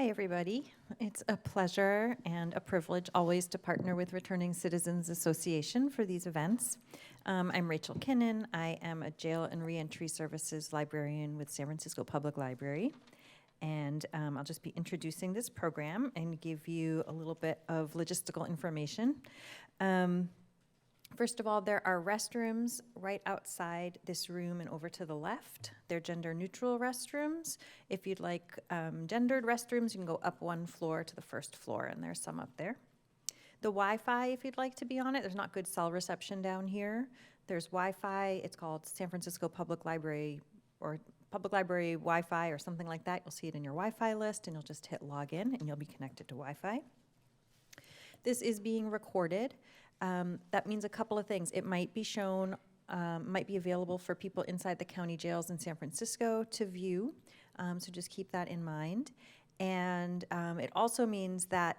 Hi, everybody. It's a pleasure and a privilege always to partner with Returning Citizens Association for these events. I'm Rachel Kinnan. I am a jail and reentry services librarian with San Francisco Public Library. And I'll just be introducing this program and give you a little bit of logistical information. First of all, there are restrooms right outside this room and over to the left. They're gender-neutral restrooms. If you'd like gendered restrooms, you can go up one floor to the first floor, and there's some up there. The Wi-Fi, if you'd like to be on it, there's not good cell reception down here. There's Wi-Fi. It's called San Francisco Public Library or Public Library Wi-Fi or something like that. You'll see it in your Wi-Fi list, and you'll just hit login, and you'll be connected to Wi-Fi. This is being recorded. That means a couple of things. It might be shown, might be available for people inside the county jails in San Francisco to view, so just keep that in mind. And it also means that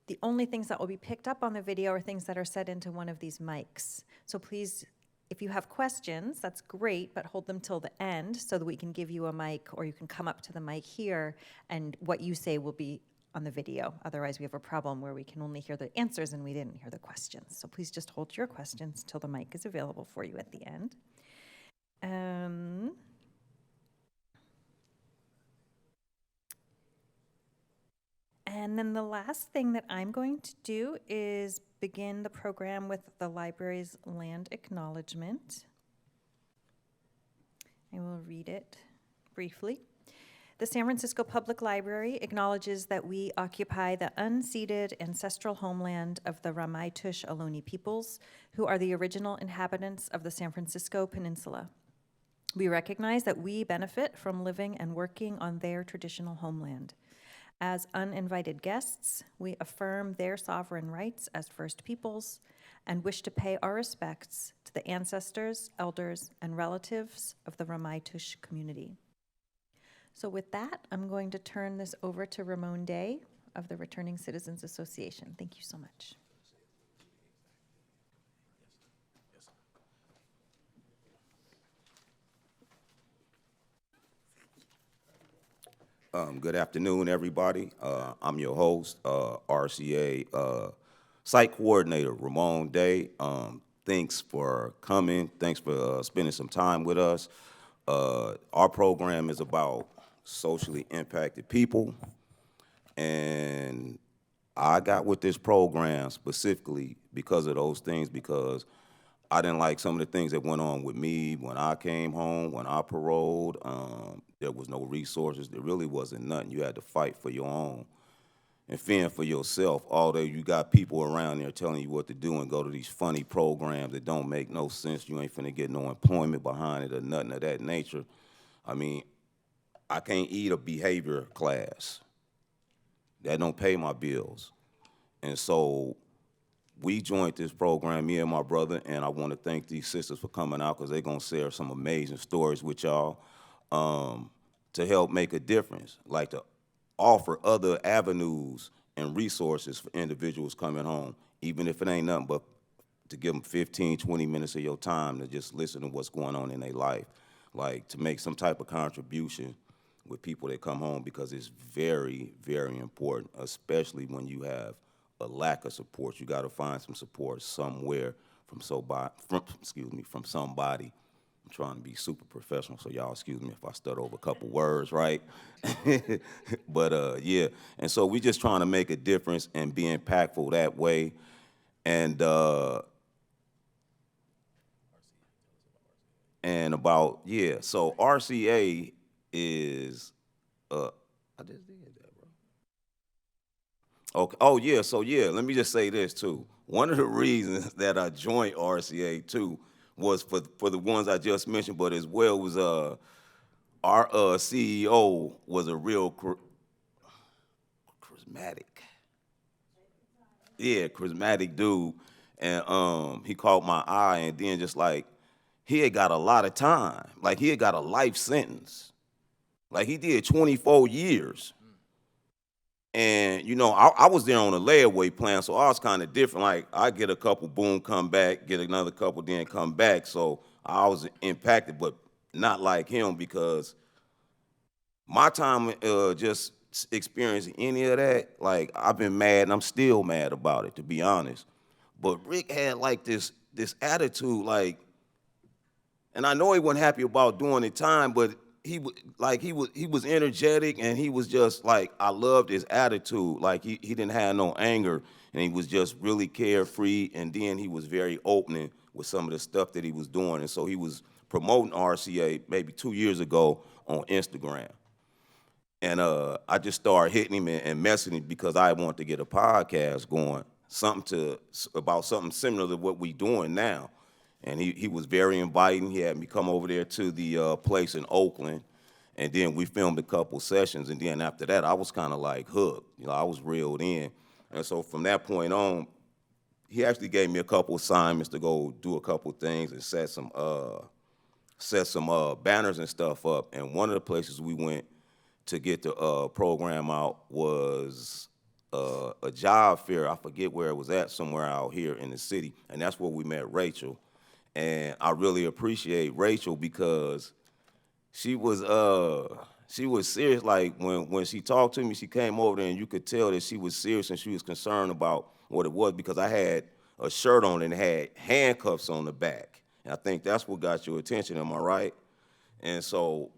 the only things that will be picked up on the video are things that are set into one of these mics. So please, if you have questions, that's great, but hold them till the end so that we can give you a mic, or you can come up to the mic here, and what you say will be on the video. Otherwise, we have a problem where we can only hear the answers and we didn't hear the questions. So please just hold your questions till the mic is available for you at the end. And then the last thing that I'm going to do is begin the program with the library's land acknowledgement. I will read it briefly. The San Francisco Public Library acknowledges that we occupy the unceded ancestral homeland of the Ramaytush Ohlone peoples, who are the original inhabitants of the San Francisco Peninsula. We recognize that we benefit from living and working on their traditional homeland. As uninvited guests, we affirm their sovereign rights as First Peoples and wish to pay our respects to the ancestors, elders, and relatives of the Ramaytush community. So with that, I'm going to turn this over to Ramon Day of the Returning Citizens Association. Thank you so much. Good afternoon, everybody. I'm your host, RCA Site Coordinator Ramon Day. Thanks for coming. Thanks for spending some time with us. Our program is about socially impacted people, and I got with this program specifically because of those things, because I didn't like some of the things that went on with me when I came home, when I paroled. There was no resources. There really wasn't nothing. You had to fight for your own and fend for yourself. Although you got people around there telling you what to do and go to these funny programs that don't make no sense. You ain't finna get no employment behind it or nothing of that nature. I mean, I can't eat a behavior class. That don't pay my bills. And so we joined this program, me and my brother, and I want to thank these sisters for coming out because they're going to share some amazing stories with y'all to help make a difference, like to offer other avenues and resources for individuals coming home, even if it ain't nothing but to give them 15, 20 minutes of your time to just listen to what's going on in their life, like to make some type of contribution with people that come home, because it's very, very important, especially when you have a lack of support. You got to find some support somewhere from somebody. I'm trying to be super professional, so y'all excuse me if I stutter over a couple words, right? But yeah, and so we just trying to make a difference and be impactful that way. And about, yeah, so RCA is, I just did that, bro. Okay. Oh, yeah, so yeah, let me just say this, too. One of the reasons that I joined RCA, too, was for the ones I just mentioned, but as well was our CEO was a real charismatic. Yeah, charismatic dude. And he caught my eye, and then just like, he had got a lot of time. Like, he had got a life sentence. Like, he did 24 years. And, you know, I was there on a layaway plan, so I was kind of different. Like, I get a couple, boom, come back, get another couple, then come back. So I was impacted, but not like him, because my time just experienced any of that, like I've been mad and I'm still mad about it, to be honest. But Rick had like this attitude, like, and I know he wasn't happy about doing the time, but he was energetic and he was just like, I loved his attitude. Like he didn't have no anger and he was just really carefree, and then he was very open with some of the stuff that he was doing. And so he was promoting RCA maybe 2 years ago on Instagram. And I just started hitting him and messaging him because I wanted to get a podcast going, about something similar to what we doing now. And he was very inviting. He had me come over there to the place in Oakland, and then we filmed a couple sessions. And then after that, I was kind of like hooked. I was reeled in. And so from that point on, he actually gave me a couple assignments to go do a couple things and set some banners and stuff up. And one of the places we went to get the program out was a job fair. I forget where it was at, somewhere out here in the city, and that's where we met Rachel. And I really appreciate Rachel because she was serious. Like when she talked to me, she came over there and you could tell that she was serious and she was concerned about what it was, because I had a shirt on and had handcuffs on the back. And I think that's what got your attention, am I right? And so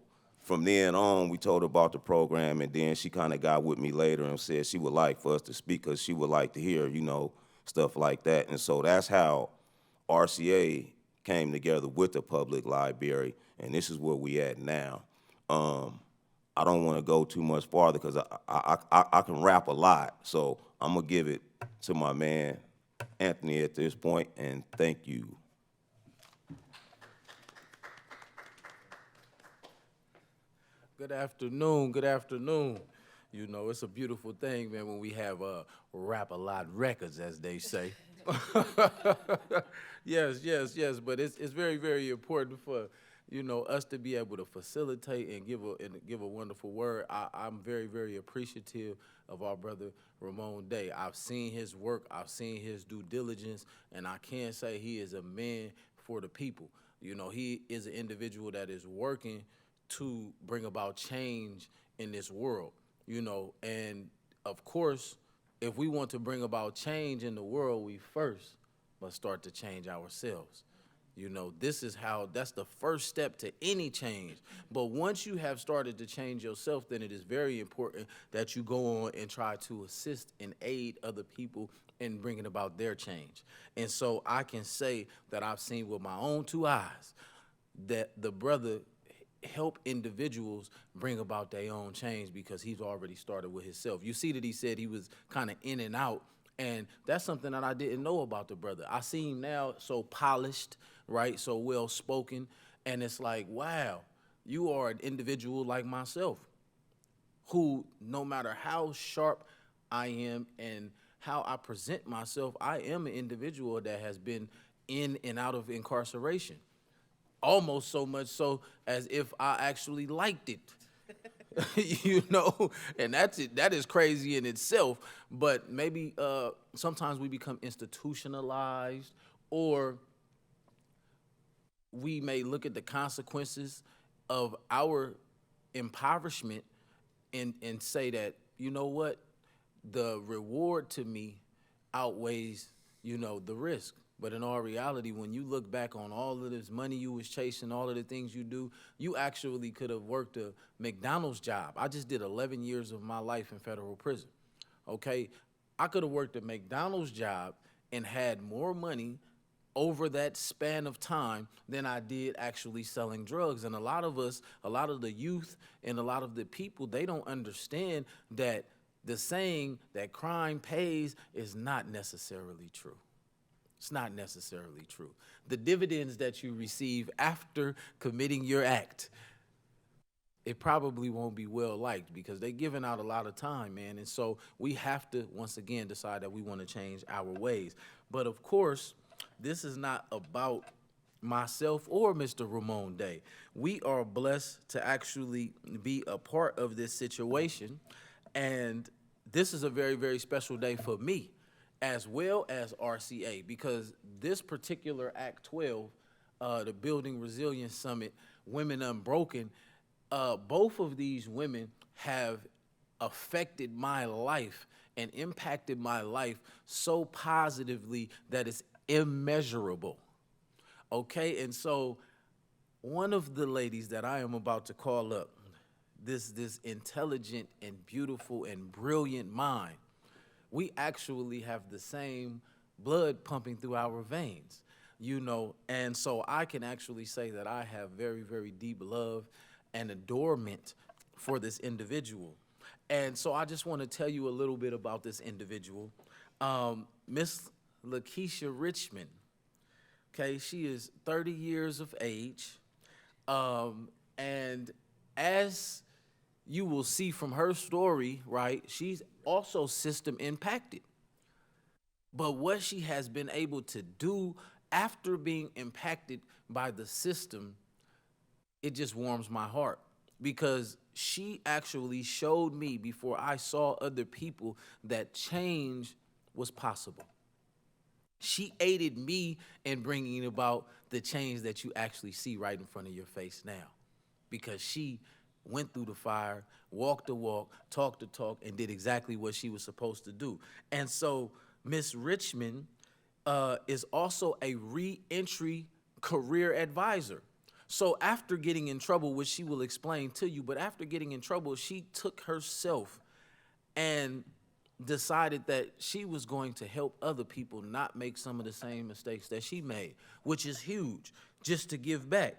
from then on, we told her about the program, and then she kind of got with me later and said she would like for us to speak because she would like to hear, stuff like that. And so that's how RCA came together with the public library, and this is where we at now. I don't want to go too much farther because I can rap a lot, so I'm going to give it to my man, Anthony, at this point, and thank you. Good afternoon, good afternoon. It's a beautiful thing, man, when we have Rap-A-Lot records, as they say. Yes, but it's very, very important for, us to be able to facilitate and give a wonderful word. I'm very, very appreciative of our brother Ramon Day. I've seen his work, I've seen his due diligence, and I can say he is a man for the people. He is an individual that is working to bring about change in this world, and of course, if we want to bring about change in the world, we first must start to change ourselves. That's the first step to any change. But once you have started to change yourself, then it is very important that you go on and try to assist and aid other people in bringing about their change. And so I can say that I've seen with my own two eyes that the brother help individuals bring about their own change because he's already started with himself. You see that he said he was kind of in and out, and that's something that I didn't know about the brother. I see him now so polished, right, so well-spoken, and it's like, wow, you are an individual like myself who, no matter how sharp I am and how I present myself, I am an individual that has been in and out of incarceration. Almost so much so as if I actually liked it, and that is crazy in itself. But maybe sometimes we become institutionalized, or we may look at the consequences of our impoverishment and say that, you know what, the reward to me outweighs, the risk. But in all reality, when you look back on all of this money you was chasing, all of the things you do, you actually could have worked a McDonald's job. I just did 11 years of my life in federal prison, okay? I could have worked a McDonald's job and had more money over that span of time than I did actually selling drugs. And a lot of us, a lot of the youth and a lot of the people, they don't understand that the saying that crime pays is not necessarily true. It's not necessarily true. The dividends that you receive after committing your act, it probably won't be well liked because they're giving out a lot of time, man. And so we have to, once again, decide that we want to change our ways. But of course, this is not about myself or Mr. Ramon Day. We are blessed to actually be a part of this situation. And this is a very, very special day for me, as well as RCA, because this particular Act 12, the Building Resilience Summit, Women Unbroken, both of these women have affected my life and impacted my life so positively that it's immeasurable. Okay, and so one of the ladies that I am about to call up, this intelligent and beautiful and brilliant mind, we actually have the same blood pumping through our veins, and so I can actually say that I have very, very deep love and adornment for this individual. And so I just want to tell you a little bit about this individual. Miss Lakeisha Richmond, okay, she is 30 years of age, and as you will see from her story, right, she's also system impacted. But what she has been able to do after being impacted by the system, it just warms my heart, because she actually showed me before I saw other people that change was possible. She aided me in bringing about the change that you actually see right in front of your face now, because she went through the fire, walked the walk, talked the talk, and did exactly what she was supposed to do. And so Miss Richmond is also a re-entry career advisor. So after getting in trouble, which she will explain to you, but after getting in trouble, she took herself and decided that she was going to help other people not make some of the same mistakes that she made, which is huge, just to give back.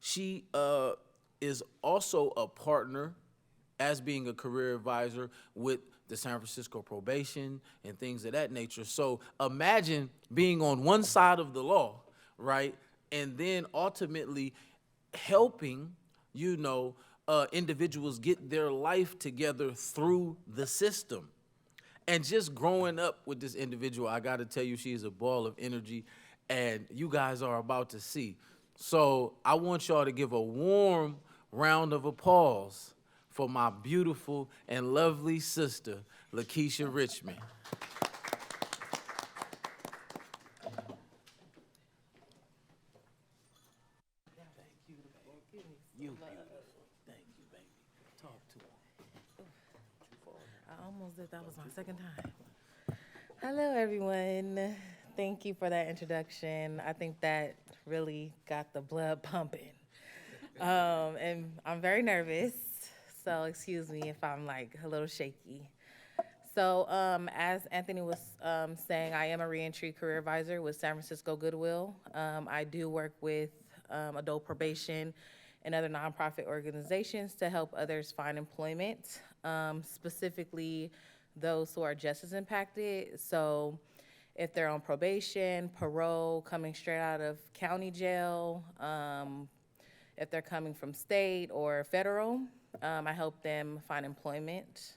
She is also a partner as being a career advisor with the San Francisco probation and things of that nature. So imagine being on one side of the law, right? And then ultimately helping, individuals get their life together through the system. And just growing up with this individual, I got to tell you, she is a ball of energy, and you guys are about to see. So I want y'all to give a warm round of applause for my beautiful and lovely sister, Lakeisha Richmond. You beautiful. Thank you, baby. Talk to him. I almost did. That was my second time. Hello, everyone. Thank you for that introduction. I think that really got the blood pumping. And I'm very nervous, so excuse me if I'm like a little shaky. So as Anthony was saying, I am a reentry career advisor with San Francisco Goodwill. I do work with adult probation and other nonprofit organizations to help others find employment, specifically those who are just as impacted. So if they're on probation, parole, coming straight out of county jail, if they're coming from state or federal, I help them find employment.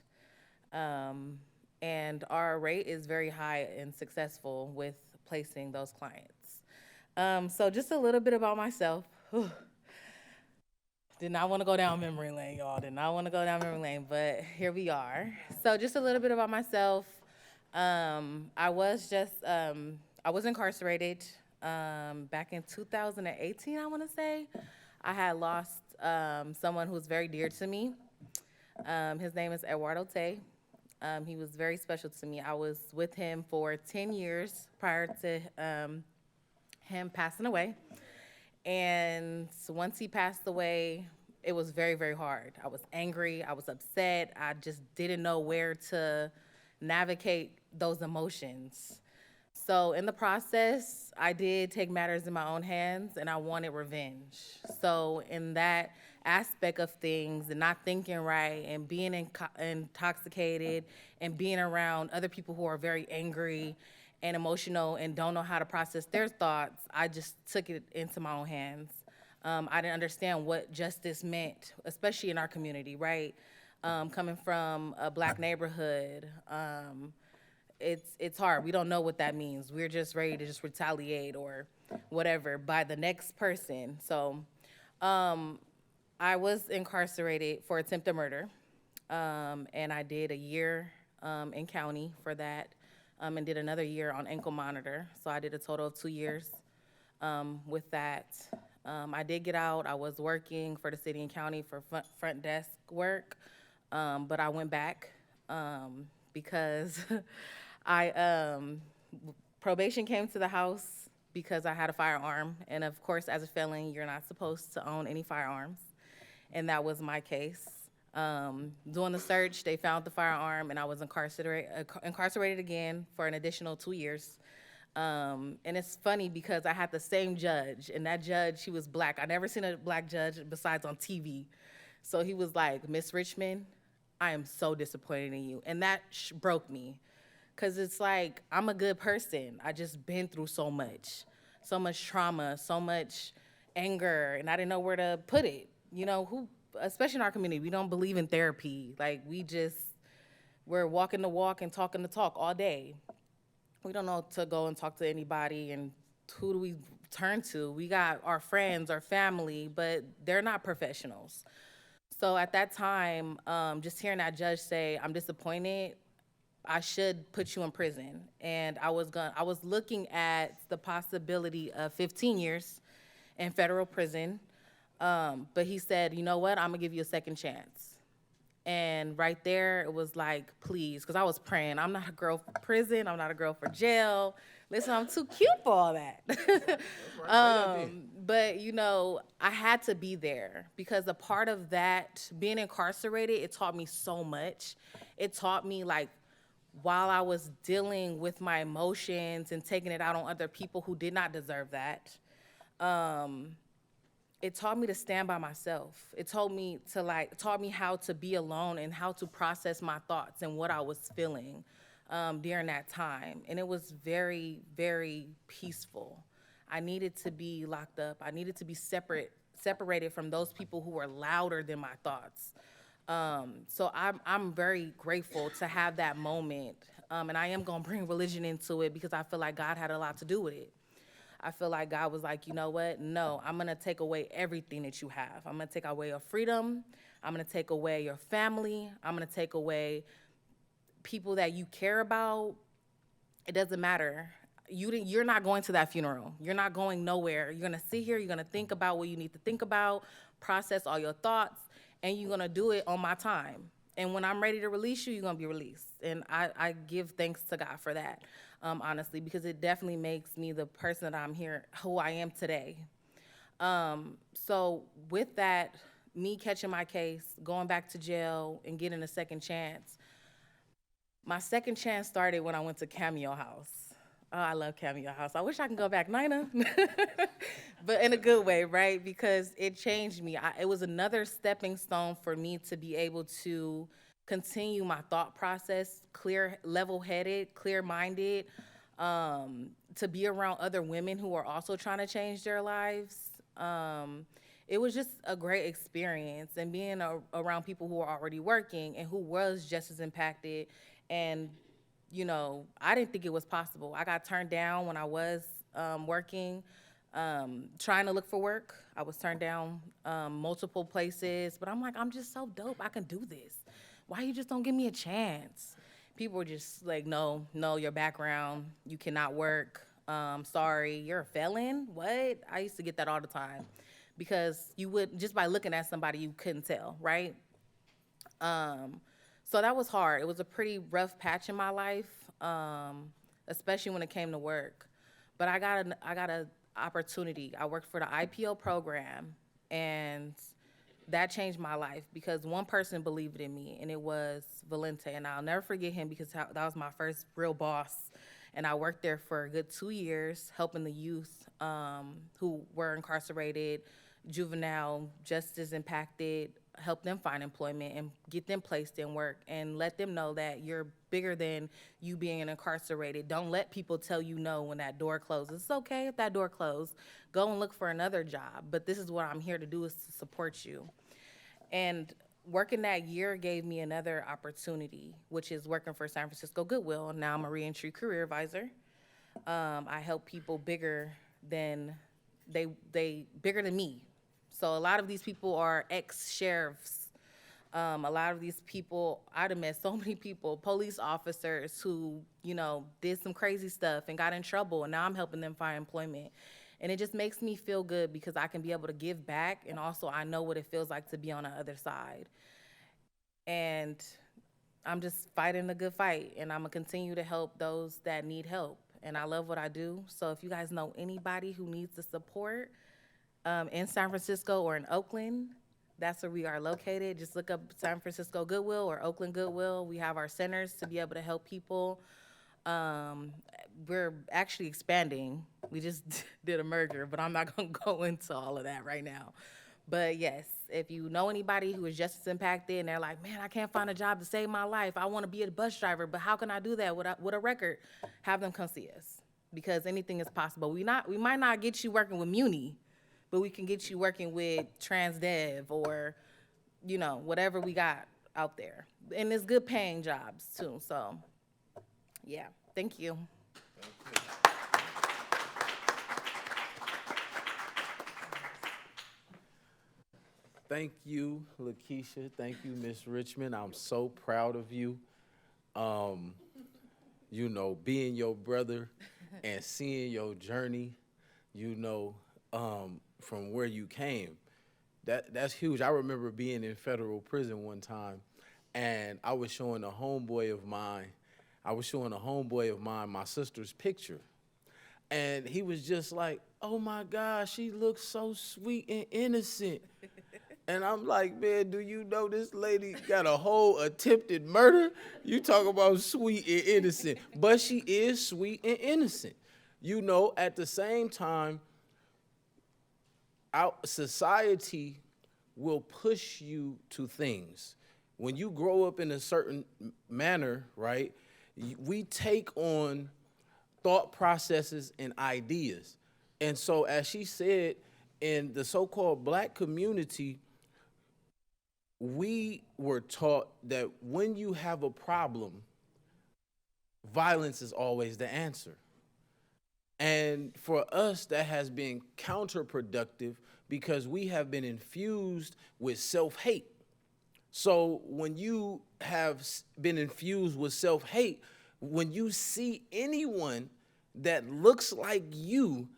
And our rate is very high and successful with placing those clients. So just a little bit about myself. Did not want to go down memory lane, y'all. Did not want to go down memory lane, but here we are. So just a little bit about myself. I was incarcerated back in 2018, I want to say. I had lost someone who was very dear to me. His name is Eduardo Tay. He was very special to me. I was with him for 10 years prior to him passing away. And once he passed away, it was very, very hard. I was angry. I was upset. I just didn't know where to navigate those emotions. So in the process, I did take matters in my own hands, and I wanted revenge. So in that aspect of things, and not thinking right, and being intoxicated, and being around other people who are very angry and emotional and don't know how to process their thoughts, I just took it into my own hands. I didn't understand what justice meant, especially in our community, right? Coming from a Black neighborhood, it's hard. We don't know what that means. We're just ready to just retaliate or whatever by the next person. So I was incarcerated for attempted murder, and I did a year in county for that, and did another year on ankle monitor. So I did a total of 2 years with that. I did get out. I was working for the city and county for front desk work. but I went back because probation came to the house because I had a firearm. And of course, as a felon, you're not supposed to own any firearms. And that was my case. Doing the search, they found the firearm, and I was incarcerated again for an additional 2 years. And it's funny because I had the same judge, and that judge, he was black. I never seen a black judge besides on TV. So he was like, "Miss Richmond, I am so disappointed in you." And that broke me, because it's like, I'm a good person. I just been through so much trauma, so much anger, and I didn't know where to put it. You know, especially in our community, we don't believe in therapy. Like, we're walking the walk and talking the talk all day. We don't know to go and talk to anybody, and who do we turn to? We got our friends, our family, but they're not professionals. So at that time, just hearing that judge say, "I'm disappointed, I should put you in prison." And I was looking at the possibility of 15 years in federal prison. But he said, "You know what, I'm gonna give you a second chance." And right there, it was like, please, because I was praying. I'm not a girl for prison. I'm not a girl for jail. Listen, I'm too cute for all that. But, you know, I had to be there because a part of that, being incarcerated, it taught me so much. It taught me, like, while I was dealing with my emotions and taking it out on other people who did not deserve that, it taught me to stand by myself. It taught me how to be alone and how to process my thoughts and what I was feeling during that time. And it was very, very peaceful. I needed to be locked up. I needed to be separated from those people who were louder than my thoughts. So I'm very grateful to have that moment. And I am gonna bring religion into it because I feel like God had a lot to do with it. I feel like God was like, "You know what? No, I'm gonna take away everything that you have. I'm gonna take away your freedom. I'm gonna take away your family. I'm gonna take away people that you care about. It doesn't matter. You're not going to that funeral. You're not going nowhere. You're gonna sit here. You're gonna think about what you need to think about, process all your thoughts, and you're gonna do it on my time. And when I'm ready to release you, you're gonna be released." And I give thanks to God for that. Honestly, because it definitely makes me the person that I'm here, who I am today. So with that, me catching my case, going back to jail, and getting a second chance, my second chance started when I went to Cameo House. Oh, I love Cameo House. I wish I could go back, Nina. But in a good way, right? Because it changed me. It was another stepping stone for me to be able to continue my thought process, clear, level-headed, clear-minded, to be around other women who are also trying to change their lives. It was just a great experience, and being around people who are already working and who was just as impacted. And, you know, I didn't think it was possible. I got turned down when I was working, trying to look for work. I was turned down multiple places, but I'm like, I'm just so dope. I can do this. Why you just don't give me a chance? People were just like, no, your background, you cannot work. Sorry, you're a felon? What? I used to get that all the time because you would, just by looking at somebody, you couldn't tell, right? So that was hard. It was a pretty rough patch in my life, especially when it came to work. But I got an opportunity. I worked for the IPO program, and that changed my life because one person believed in me, and it was Valente. And I'll never forget him because that was my first real boss. And I worked there for a good 2 years, helping the youth who were incarcerated, juvenile justice impacted, help them find employment and get them placed in work and let them know that you're bigger than you being incarcerated. Don't let people tell you no when that door closes. It's okay if that door closed. Go and look for another job. But this is what I'm here to do, is to support you. And working that year gave me another opportunity, which is working for San Francisco Goodwill. Now I'm a reentry career advisor. I help people bigger than bigger than me. So a lot of these people are ex-sheriffs. A lot of these people, I'd have met so many people, police officers who, you know, did some crazy stuff and got in trouble, and now I'm helping them find employment. And it just makes me feel good because I can be able to give back, and also I know what it feels like to be on the other side. And I'm just fighting a good fight, and I'm gonna continue to help those that need help. And I love what I do. So if you guys know anybody who needs the support in San Francisco or in Oakland, that's where we are located. Just look up San Francisco Goodwill or Oakland Goodwill. We have our centers to be able to help people. We're actually expanding. We just did a merger, but I'm not gonna go into all of that right now. But yes, if you know anybody who is just as impacted and they're like, man, I can't find a job to save my life. I want to be a bus driver, but how can I do that with a record? Have them come see us, because anything is possible. We might not get you working with Muni, but we can get you working with TransDev or, whatever we got out there. And it's good paying jobs too. So yeah, thank you. Thank you, Lakeisha. Thank you, Miss Richmond. I'm so proud of you. Being your brother and seeing your journey, from where you came. That's huge. I remember being in federal prison one time, and I was showing a homeboy of mine my sister's picture. And he was just like, oh my gosh, she looks so sweet and innocent. And I'm like, man, do you know this lady got a whole attempted murder? You talk about sweet and innocent. But she is sweet and innocent. At the same time, our society will push you to things. When you grow up in a certain manner, right, we take on thought processes and ideas. And so, as she said, in the so-called black community, we were taught that when you have a problem, violence is always the answer. And for us, that has been counterproductive because we have been infused with self-hate. So when you have been infused with self-hate, when you see anyone that looks like you,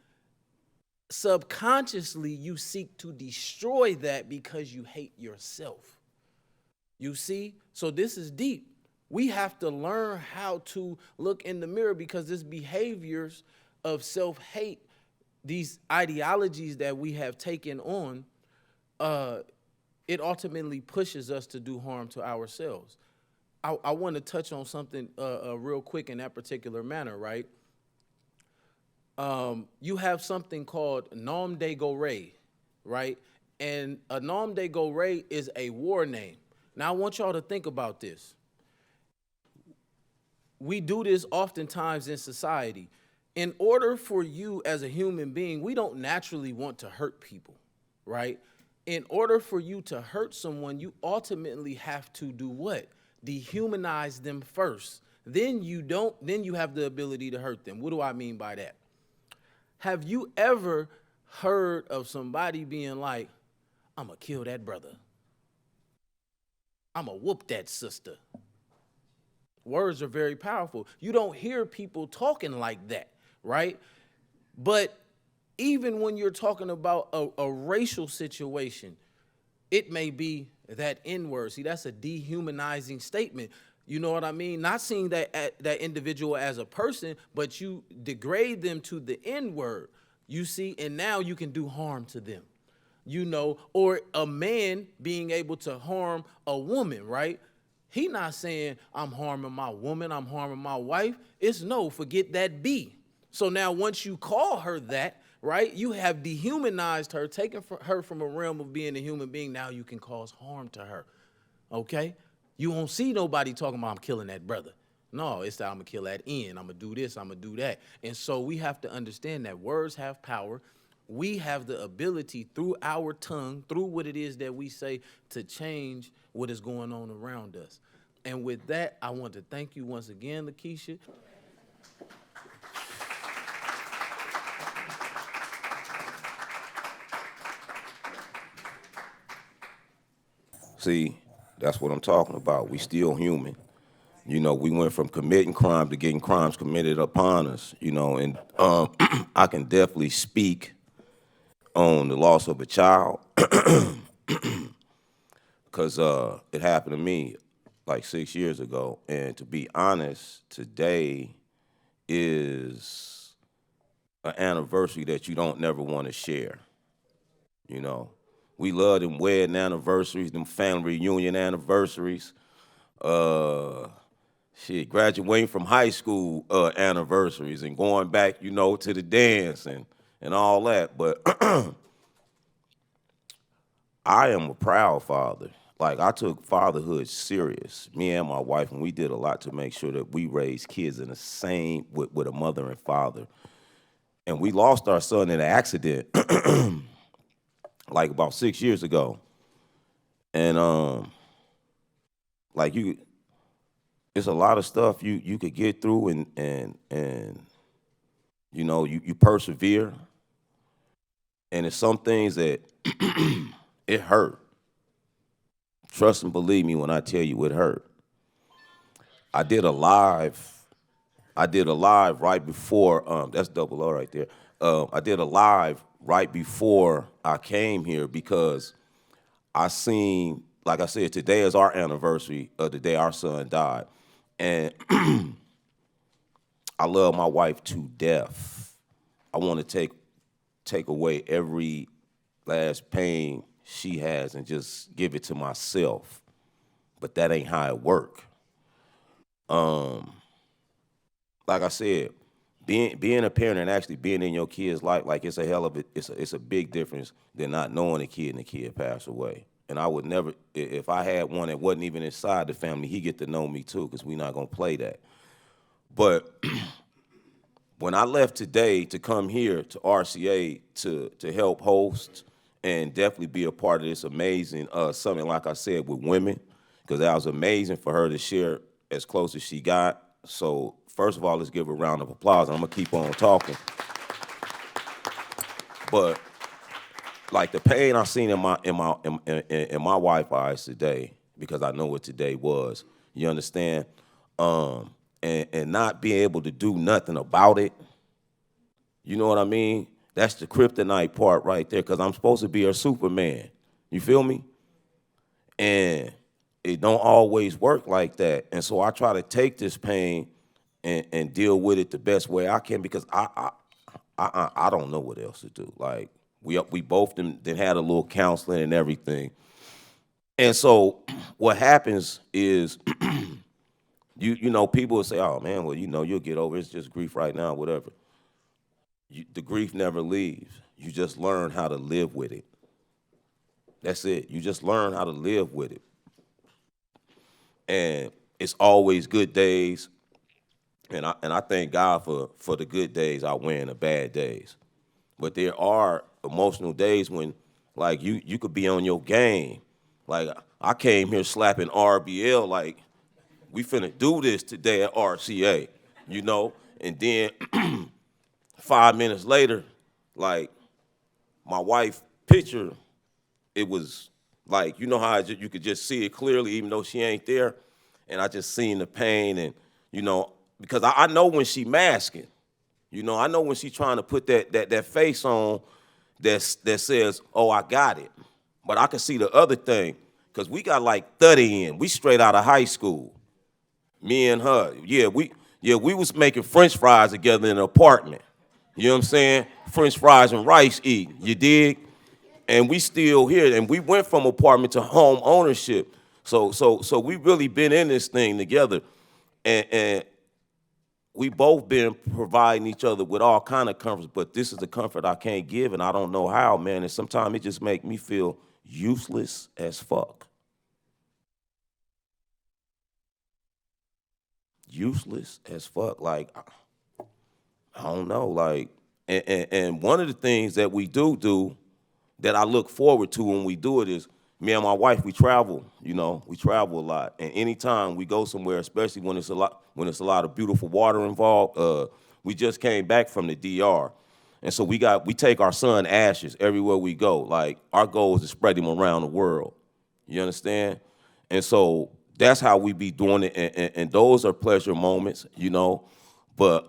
subconsciously you seek to destroy that because you hate yourself. You see? So this is deep. We have to learn how to look in the mirror, because this behaviors of self-hate, these ideologies that we have taken on, it ultimately pushes us to do harm to ourselves. I want to touch on something real quick in that particular manner, right? You have something called nom de gore, right? And a nom de gore is a war name. Now, I want y'all to think about this. We do this oftentimes in society. In order for you as a human being, we don't naturally want to hurt people, right? In order for you to hurt someone, you ultimately have to do what? Dehumanize them first. Then you have the ability to hurt them. What do I mean by that? Have you ever heard of somebody being like, I'm gonna kill that brother? I'm gonna whoop that sister? Words are very powerful. You don't hear people talking like that, right? But even when you're talking about a racial situation, it may be that N-word. See, that's a dehumanizing statement. You know what I mean? Not seeing that individual as a person, but you degrade them to the N-word, you see, and now you can do harm to them, or a man being able to harm a woman, right? He not saying, I'm harming my woman, I'm harming my wife. It's no, forget that B. So now once you call her that, right, you have dehumanized her, taken her from a realm of being a human being. Now you can cause harm to her, okay? You won't see nobody talking about, I'm killing that brother. No, it's that I'm going to kill that N. I'm going to do this, I'm going to do that. And so we have to understand that words have power. We have the ability through our tongue, through what it is that we say, to change what is going on around us. And with that, I want to thank you once again, Lakeisha. See, that's what I'm talking about. We still human. We went from committing crime to getting crimes committed upon us, and I can definitely speak on the loss of a child, 'cause it happened to me like 6 years ago, and to be honest, today is an anniversary that you don't never want to share. You know, we love them wedding anniversaries, them family reunion anniversaries. Uh, Shit, graduating from high school anniversaries and going back, you know, to the dance and all that. But I am a proud father. Like, I took fatherhood serious. Me and my wife, and we did a lot to make sure that we raised kids in the same with a mother and father. And we lost our son in an accident like about 6 years ago. And like it's a lot of stuff you could get through and you know, you persevere. And it's some things that it hurt. Trust and believe me when I tell you it hurt. I did a live. I did a live right before. That's double O right there. I did a live right before I came here because I seen, like I said, today is our anniversary of the day our son died, and I love my wife to death. I want to take away every last pain she has and just give it to myself. But that ain't how it work. Like I said, being a parent and actually being in your kid's life, like it's a hell of it's a big difference than not knowing a kid and the kid passed away. And I would never, if I had one that wasn't even inside the family, he get to know me too, because we not gonna play that. But when I left today to come here to RCA to help host and definitely be a part of this amazing something, like I said, with women, because that was amazing for her to share as close as she got. So first of all, let's give her a round of applause. I'm gonna keep on talking. But like the pain I seen in my wife's eyes today, because I know what today was. You understand? And not being able to do nothing about it. You know what I mean? That's the kryptonite part right there, because I'm supposed to be her Superman. You feel me? And it don't always work like that. And so I try to take this pain and deal with it the best way I can, because I don't know what else to do. Like we both then had a little counseling and everything. And so what happens is you know, people will say, oh man, well, you know, you'll get over it. It's just grief right now, whatever. The grief never leaves. You just learn how to live with it. That's it. You just learn how to live with it. And it's always good days. And I thank God for the good days I win the bad days. But there are emotional days when, like, you could be on your game. Like, I came here slapping RBL like, we finna do this today at RCA, you know? And then 5 minutes later, like, my wife picture, it was like, you know how you could just see it clearly even though she ain't there? And I just seen the pain and, you know, because I know when she masking. You know, I know when she trying to put that face on that says, oh, I got it. But I can see the other thing, because we got like 30 in. We straight out of high school. Me and her. Yeah, we was making French fries together in an apartment. You know what I'm saying? French fries and rice eating. You dig? And we still here. And we went from apartment to home ownership. So we really been in this thing together. And we both been providing each other with all kind of comforts, but this is the comfort I can't give, and I don't know how, man. And sometimes it just make me feel useless as fuck. Useless as fuck. Like, I don't know. Like, and one of the things that we do that I look forward to when we do it is, me and my wife, we travel, you know, we travel a lot. And anytime we go somewhere, especially when it's a lot of beautiful water involved, we just came back from the DR. And so we take our son ashes everywhere we go. Like, our goal is to spread him around the world. You understand? And so that's how we be doing it. And those are pleasure moments, you know. But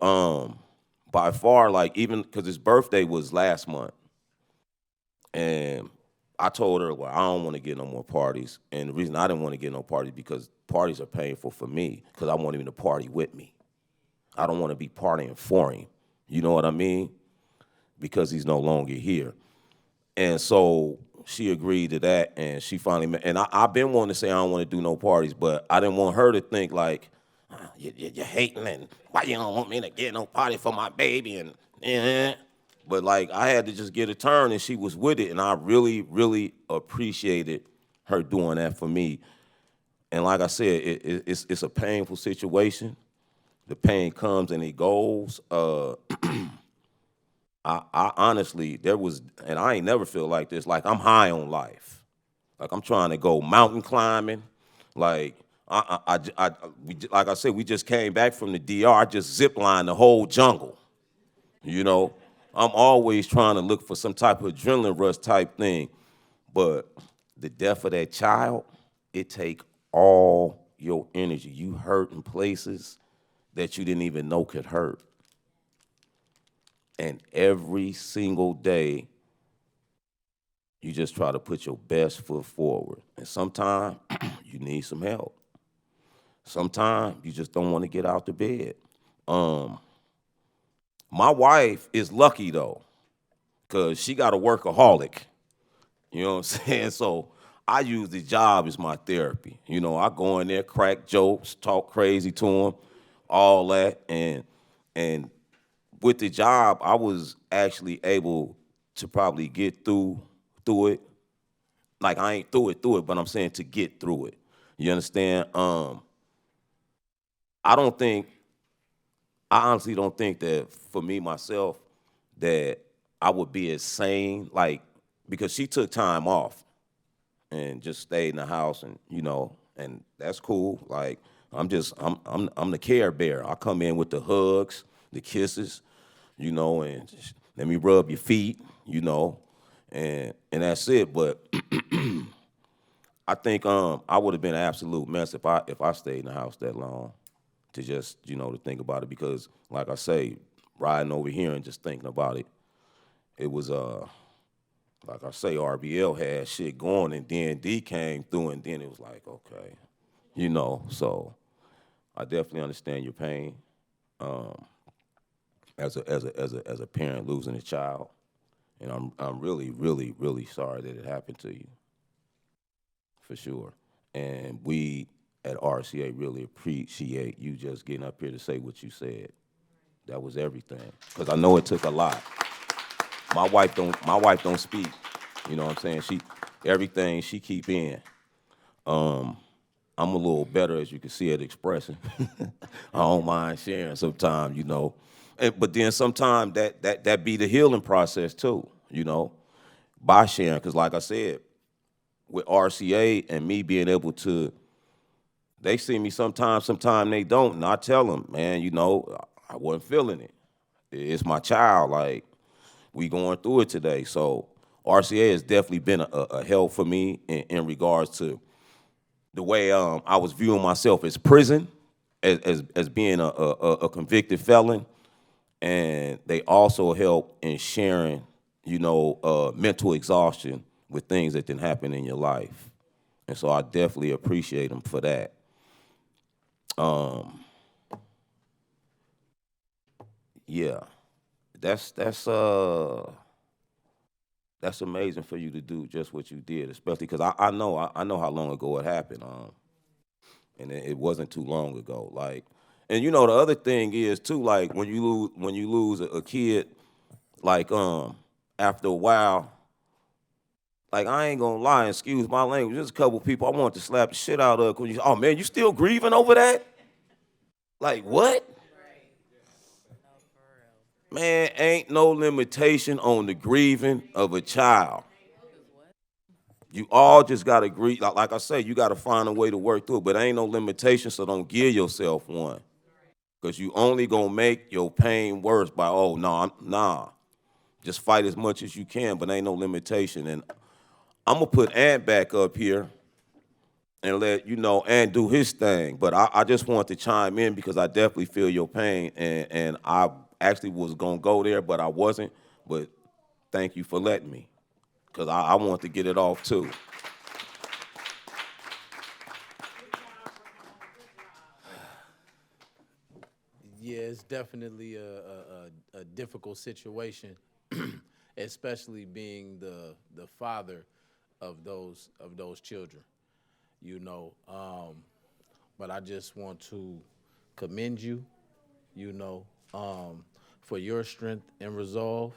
by far, like, even because his birthday was last month. And I told her, well, I don't want to get no more parties. And the reason I didn't want to get no parties because parties are painful for me because I want him to party with me. I don't want to be partying for him. You know what I mean? Because he's no longer here. And so she agreed to that, and she finally, and I've been wanting to say I don't want to do no parties, but I didn't want her to think like, you're hating, and why you don't want me to get no party for my baby, and But like I had to just get a turn, and she was with it, and I really, really appreciated her doing that for me. And like I said, it's a painful situation. The pain comes and it goes. I honestly, there was, and I ain't never feel like this. Like I'm high on life. Like I'm trying to go mountain climbing. Like like I said, we just came back from the DR. I just zip lined the whole jungle. You know, I'm always trying to look for some type of adrenaline rush type thing. But the death of that child, it take all your energy. You hurt in places that you didn't even know could hurt. And every single day, you just try to put your best foot forward. And sometimes you need some help. Sometimes you just don't want to get out the bed. My wife is lucky though, because she got a workaholic. You know what I'm saying? So I use the job as my therapy. You know, I go in there, crack jokes, talk crazy to them, all that. And with the job, I was actually able to probably get through it. Like I ain't through it, but I'm saying to get through it. You understand? I don't think, I honestly don't think that for me myself that I would be as sane, like, because she took time off and just stayed in the house, and and that's cool. Like I'm the care bear. I come in with the hugs, the kisses, and just let me rub your feet, and that's it. But I think I would have been an absolute mess if I stayed in the house that long to just to think about it, because like I say, riding over here and just thinking about it, it was like I say, RBL had shit going, and then D came through, and then it was like, okay, So I definitely understand your pain as a parent losing a child, and I'm really, really, really sorry that it happened to you, for sure. And we at RCA really appreciate you just getting up here to say what you said. That was everything, because I know it took a lot. My wife don't speak. You know what I'm saying? Everything she keep in. I'm a little better, as you can see, at expressing. I don't mind sharing sometimes, but then sometimes that be the healing process too, by sharing. Because like I said, with RCA and me being able to, they see me sometimes they don't, and I tell them, man, I wasn't feeling it. It's my child, like, we going through it today. So RCA has definitely been a help for me in regards to the way I was viewing myself as prison, as being a convicted felon, and they also help in sharing, mental exhaustion with things that didn't happen in your life, and so I definitely appreciate them for that. Yeah, that's amazing for you to do just what you did, especially because I know how long ago it happened, and it wasn't too long ago. Like, and the other thing is too, like when you lose a kid, like after a while, like I ain't gonna lie, excuse my language, there's a couple people I want to slap the shit out of. Oh man, you still grieving over that? Like what? Man, ain't no limitation on the grieving of a child. You all just gotta agree. Like I say, you gotta find a way to work through it, but ain't no limitation, so don't give yourself one. Because you only gonna make your pain worse by, oh, no, nah. Just fight as much as you can, but ain't no limitation. And I'm gonna put Ant back up here and let Ant do his thing. But I just want to chime in because I definitely feel your pain, and I actually was gonna go there, but I wasn't. But thank you for letting me. because I want to get it off too. Yeah, it's definitely a difficult situation, especially being the father of those children. You know, but I just want to commend you, you know, for your strength and resolve.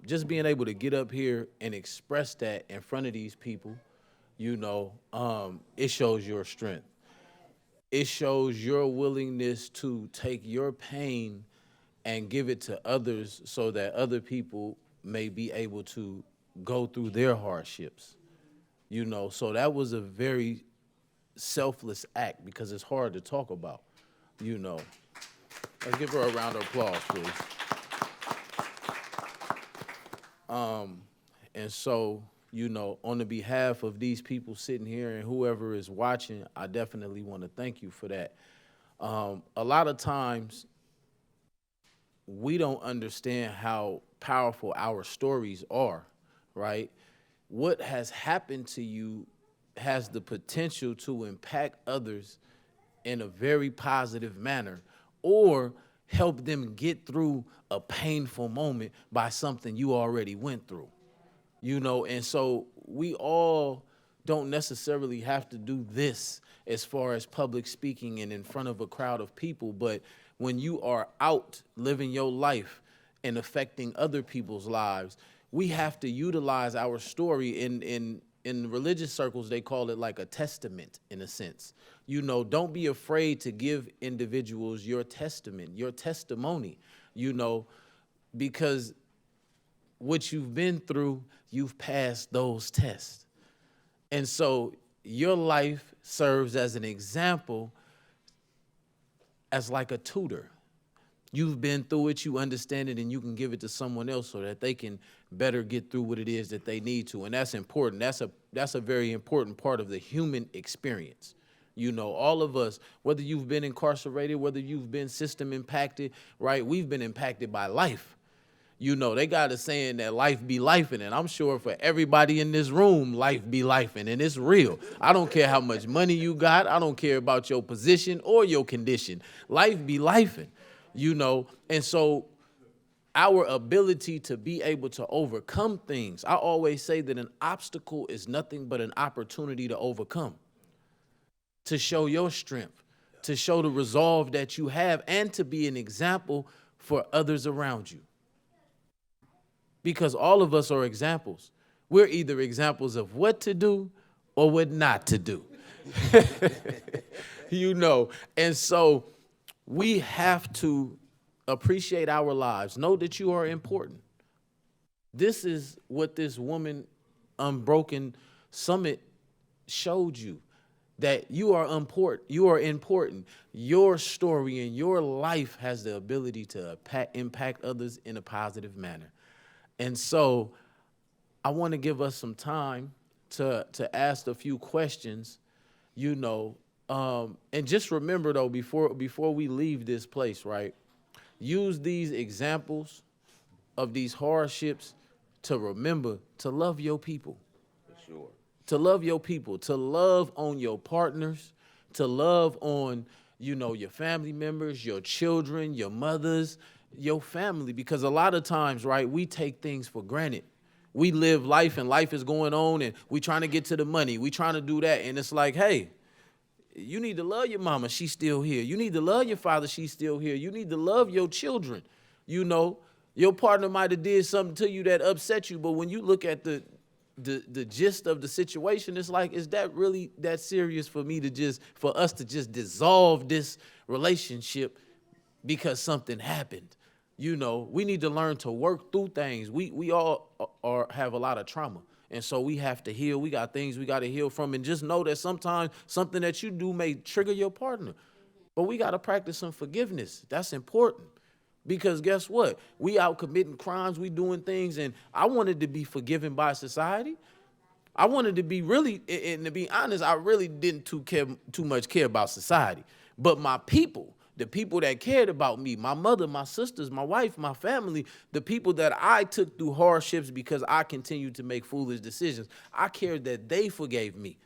Just being able to get up here and express that in front of these people, you know, it shows your strength. It shows your willingness to take your pain and give it to others so that other people may be able to go through their hardships. You know, so that was a very selfless act because it's hard to talk about, you know. Let's give her a round of applause, please. And so, you know, on the behalf of these people sitting here and whoever is watching, I definitely want to thank you for that. A lot of times, we don't understand how powerful our stories are, right? What has happened to you has the potential to impact others in a very positive manner or help them get through a painful moment by something you already went through. You know, and so we all don't necessarily have to do this as far as public speaking and in front of a crowd of people, but when you are out living your life and affecting other people's lives, we have to utilize our story. In religious circles, they call it like a testament in a sense. You know, don't be afraid to give individuals your testament, your testimony, you know, because what you've been through, you've passed those tests. And so your life serves as an example, as like a tutor. You've been through it, you understand it, and you can give it to someone else so that they can better get through what it is that they need to. And that's important. That's a very important part of the human experience. You know, all of us, whether you've been incarcerated, whether you've been system impacted, right? We've been impacted by life. You know, they got a saying that life be lifing, and I'm sure for everybody in this room, life be lifing, and it's real. I don't care how much money you got. I don't care about your position or your condition. Life be lifing, you know. And so our ability to be able to overcome things, I always say that an obstacle is nothing but an opportunity to overcome, to show your strength, to show the resolve that you have, and to be an example for others around you. Because all of us are examples. We're either examples of what to do or what not to do. You know, and so we have to appreciate our lives. Know that you are important. This is what this Woman Unbroken Summit showed you, that you are important. You are important. Your story and your life has the ability to impact others in a positive manner. And so I want to give us some time to ask a few questions, you know, and just remember, though, before we leave this place, right, use these examples of these hardships to remember to love your people. For sure. To love your people, to love on your partners, to love on, you know, your family members, your children, your mothers, your family, because a lot of times, right, we take things for granted. We live life and life is going on and we trying to get to the money. We trying to do that. And it's like, hey, you need to love your mama. She's still here. You need to love your father. She's still here. You need to love your children. You know, your partner might have did something to you that upset you. But when you look at the gist of the situation, it's like, is that really that serious for us to just dissolve this relationship because something happened? You know, we need to learn to work through things. We all have a lot of trauma. And so we have to heal. We got things we got to heal from. And just know that sometimes something that you do may trigger your partner. But we got to practice some forgiveness. That's important. Because guess what? We out committing crimes. We doing things. And I wanted to be forgiven by society. I wanted to be really, and to be honest, I really didn't too much care about society. But my people, the people that cared about me, my mother, my sisters, my wife, my family, the people that I took through hardships because I continued to make foolish decisions. I cared that they forgave me,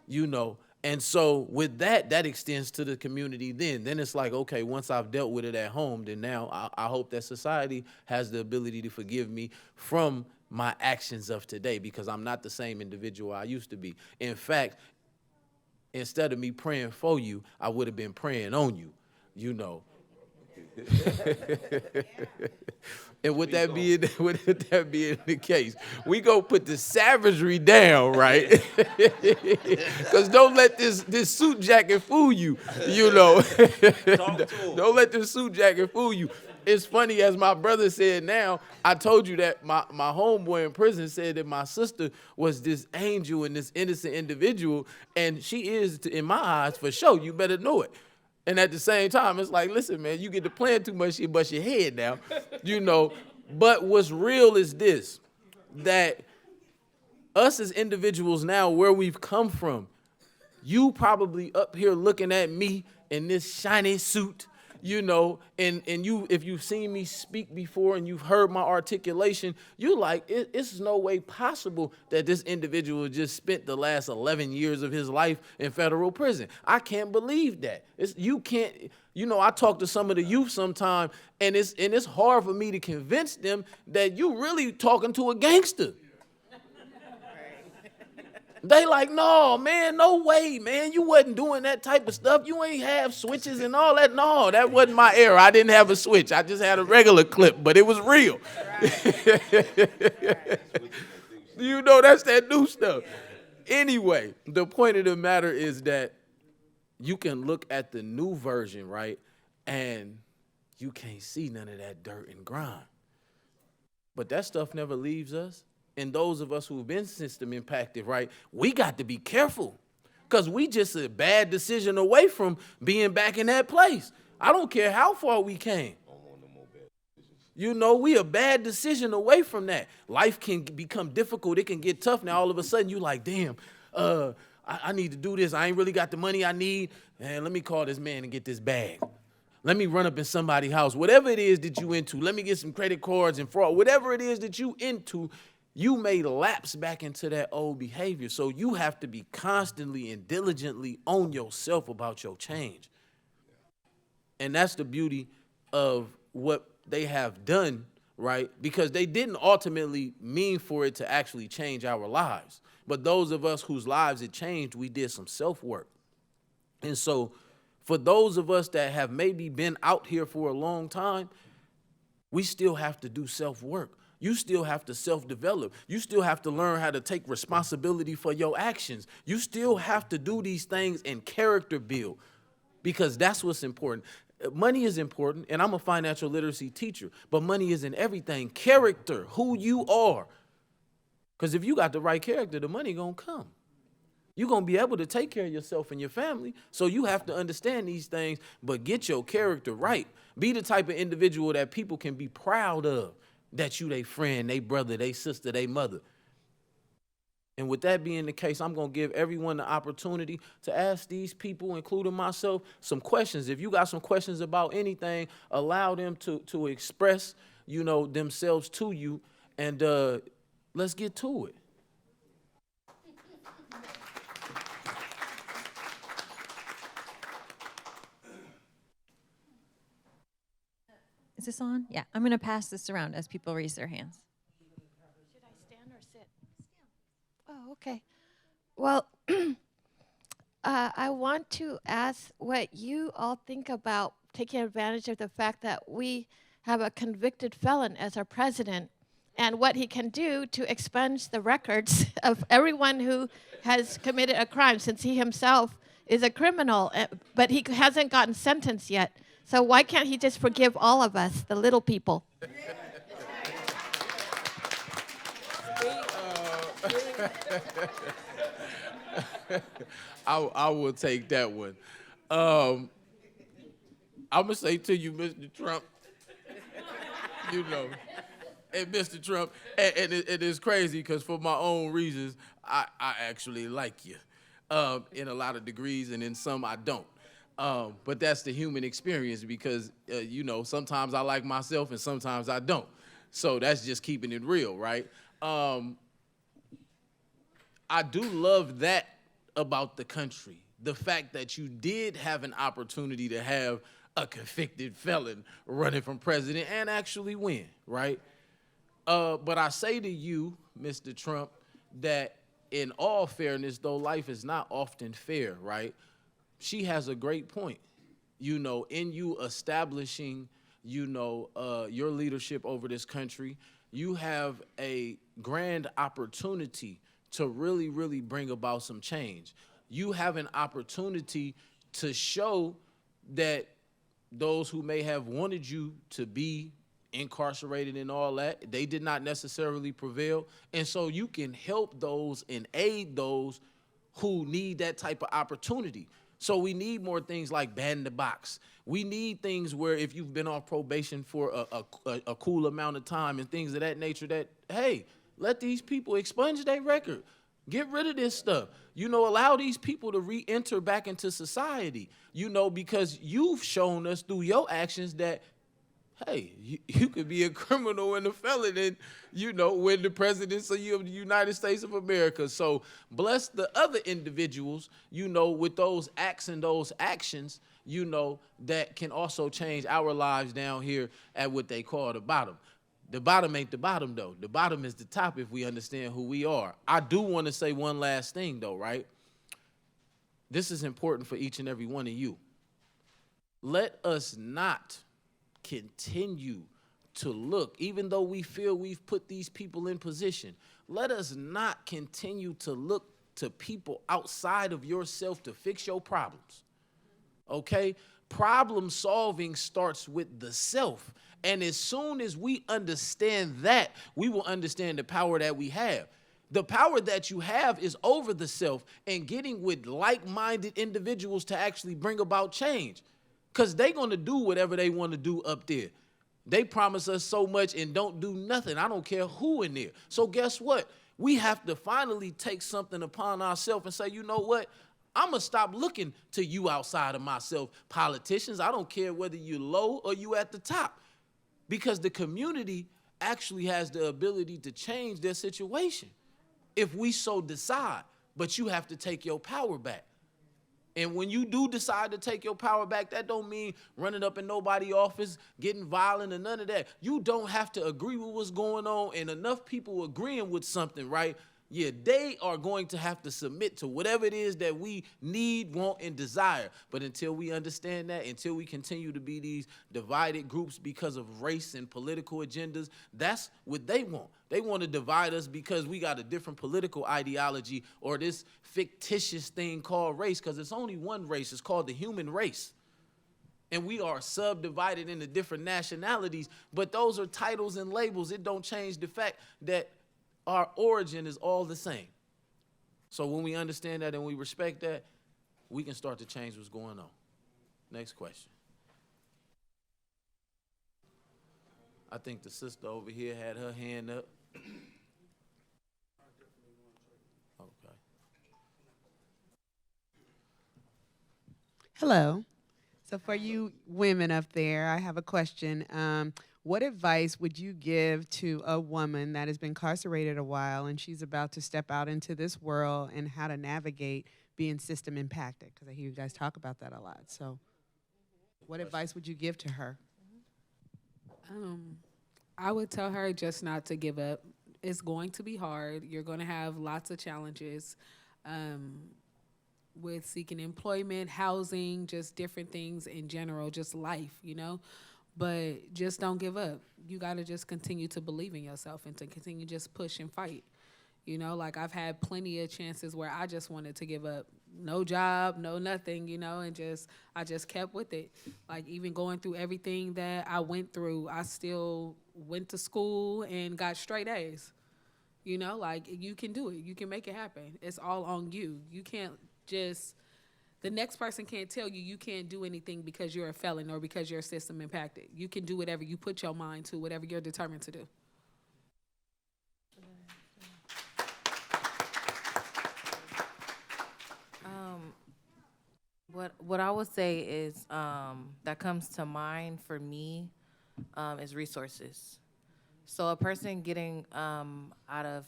you know. And so with that, that extends to the community then. Then it's like, okay, once I've dealt with it at home, then now I hope that society has the ability to forgive me from my actions of today, because I'm not the same individual I used to be. In fact, instead of me praying for you, I would have been praying on you, you know. And with that being the case, we go put the savagery down, right? Because don't let this suit jacket fool you, you know. Don't let this suit jacket fool you. It's funny, as my brother said now, I told you that my homeboy in prison said that my sister was this angel and this innocent individual, and she is, in my eyes, for sure. You better know it. And at the same time, it's like, listen, man, you get to playing too much, you bust your head now, you know. But what's real is this, that us as individuals now, where we've come from, you probably up here looking at me in this shiny suit, you know, and you, if you've seen me speak before and you've heard my articulation, you like, it's no way possible that this individual just spent the last 11 years of his life in federal prison. I can't believe that. You can't, you know, I talk to some of the youth sometime, and it's hard for me to convince them that you really talking to a gangster. They like, no, man, no way, man. You wasn't doing that type of stuff. You ain't have switches and all that. No, that wasn't my era. I didn't have a switch. I just had a regular clip, but it was real. You know, that's that new stuff. Anyway, the point of the matter is that you can look at the new version, right, and you can't see none of that dirt and grime. But that stuff never leaves us. And those of us who've been system impacted, right, we got to be careful, because we just a bad decision away from being back in that place. I don't care how far we came. You know, we a bad decision away from that. Life can become difficult. It can get tough. Now, all of a sudden, you like, damn, I need to do this. I ain't really got the money I need. And let me call this man and get this bag. Let me run up in somebody's house. Whatever it is that you into, let me get some credit cards and fraud. Whatever it is that you into, you may lapse back into that old behavior. So you have to be constantly and diligently on yourself about your change. And that's the beauty of what they have done, right? Because they didn't ultimately mean for it to actually change our lives. But those of us whose lives it changed, we did some self-work. And so for those of us that have maybe been out here for a long time, we still have to do self-work. You still have to self-develop. You still have to learn how to take responsibility for your actions. You still have to do these things and character build, because that's what's important. Money is important, and I'm a financial literacy teacher, but money isn't everything. Character, who you are. Because if you got the right character, the money gonna come. You're going to be able to take care of yourself and your family, so you have to understand these things, but get your character right. Be the type of individual that people can be proud of, that you they friend, they brother, they sister, they mother. And with that being the case, I'm going to give everyone the opportunity to ask these people, including myself, some questions. If you got some questions about anything, allow them to express, you know, themselves to you, and let's get to it. Is this on? Yeah, I'm going to pass this around as people raise their hands. Should I stand or sit? Oh, okay. Well, I want to ask what you all think about taking advantage of the fact that we have a convicted felon as our president, and what he can do to expunge the records of everyone who has committed a crime, since he himself is a criminal, but he hasn't gotten sentenced yet. So why can't he just forgive all of us, the little people? I will take that one. I'm going to say to you, Mr. Trump, you know, and Mr. Trump, and it is crazy because for my own reasons, I actually like you in a lot of degrees, and in some I don't. But that's the human experience because, sometimes I like myself and sometimes I don't. So that's just keeping it real, right? I do love that about the country. The fact that you did have an opportunity to have a convicted felon running for president and actually win, right? But I say to you, Mr. Trump, that in all fairness, though life is not often fair, right? She has a great point. In you establishing, your leadership over this country, you have a grand opportunity to really, really bring about some change. You have an opportunity to show that those who may have wanted you to be incarcerated and all that, they did not necessarily prevail. And so you can help those and aid those who need that type of opportunity. So we need more things like ban the box. We need things where if you've been off probation for a cool amount of time and things of that nature that, hey, let these people expunge their record. Get rid of this stuff. Allow these people to re-enter back into society, because you've shown us through your actions that, hey, you could be a criminal and a felon and, win the presidency of the United States of America. So bless the other individuals, with those acts and those actions, that can also change our lives down here at what they call the bottom. The bottom ain't the bottom, though. The bottom is the top if we understand who we are. I do want to say one last thing, though, right? This is important for each and every one of you. Let us not continue to look, even though we feel we've put these people in position, let us not continue to look to people outside of yourself to fix your problems, okay? Problem solving starts with the self. And as soon as we understand that, we will understand the power that we have. The power that you have is over the self and getting with like-minded individuals to actually bring about change. Because they're going to do whatever they want to do up there. They promise us so much and don't do nothing. I don't care who in there. So guess what? We have to finally take something upon ourselves and say, you know what? I'm going to stop looking to you outside of myself. Politicians, I don't care whether you're low or you at the top. Because the community actually has the ability to change their situation if we so decide. But you have to take your power back. And when you do decide to take your power back, that don't mean running up in nobody's office, getting violent, and none of that. You don't have to agree with what's going on, and enough people agreeing with something, right? Yeah, they are going to have to submit to whatever it is that we need, want, and desire. But until we understand that, until we continue to be these divided groups because of race and political agendas, that's what they want. They want to divide us because we got a different political ideology or this fictitious thing called race, because it's only one race. It's called the human race. And we are subdivided into different nationalities, but those are titles and labels. It don't change the fact that our origin is all the same. So when we understand that and we respect that, we can start to change what's going on. Next question. I think the sister over here had her hand up. Okay. Hello. So for you women up there, I have a question. What advice would you give to a woman that has been incarcerated a while and she's about to step out into this world and how to navigate being system impacted? Because I hear you guys talk about that a lot. So what advice would you give to her? I would tell her just not to give up. It's going to be hard. You're going to have lots of challenges with seeking employment, housing, just different things in general, just life, But just don't give up. You got to just continue to believe in yourself and to continue just push and fight. Like I've had plenty of chances where I just wanted to give up. No job, no nothing, and I just kept with it. Like even going through everything that I went through, I still went to school and got straight A's. Like you can do it. You can make it happen. It's all on you. You can't just... The next person can't tell you you can't do anything because you're a felon or because you're system impacted. You can do whatever you put your mind to, whatever you're determined to do. What I would say is that comes to mind for me is resources. So a person getting out of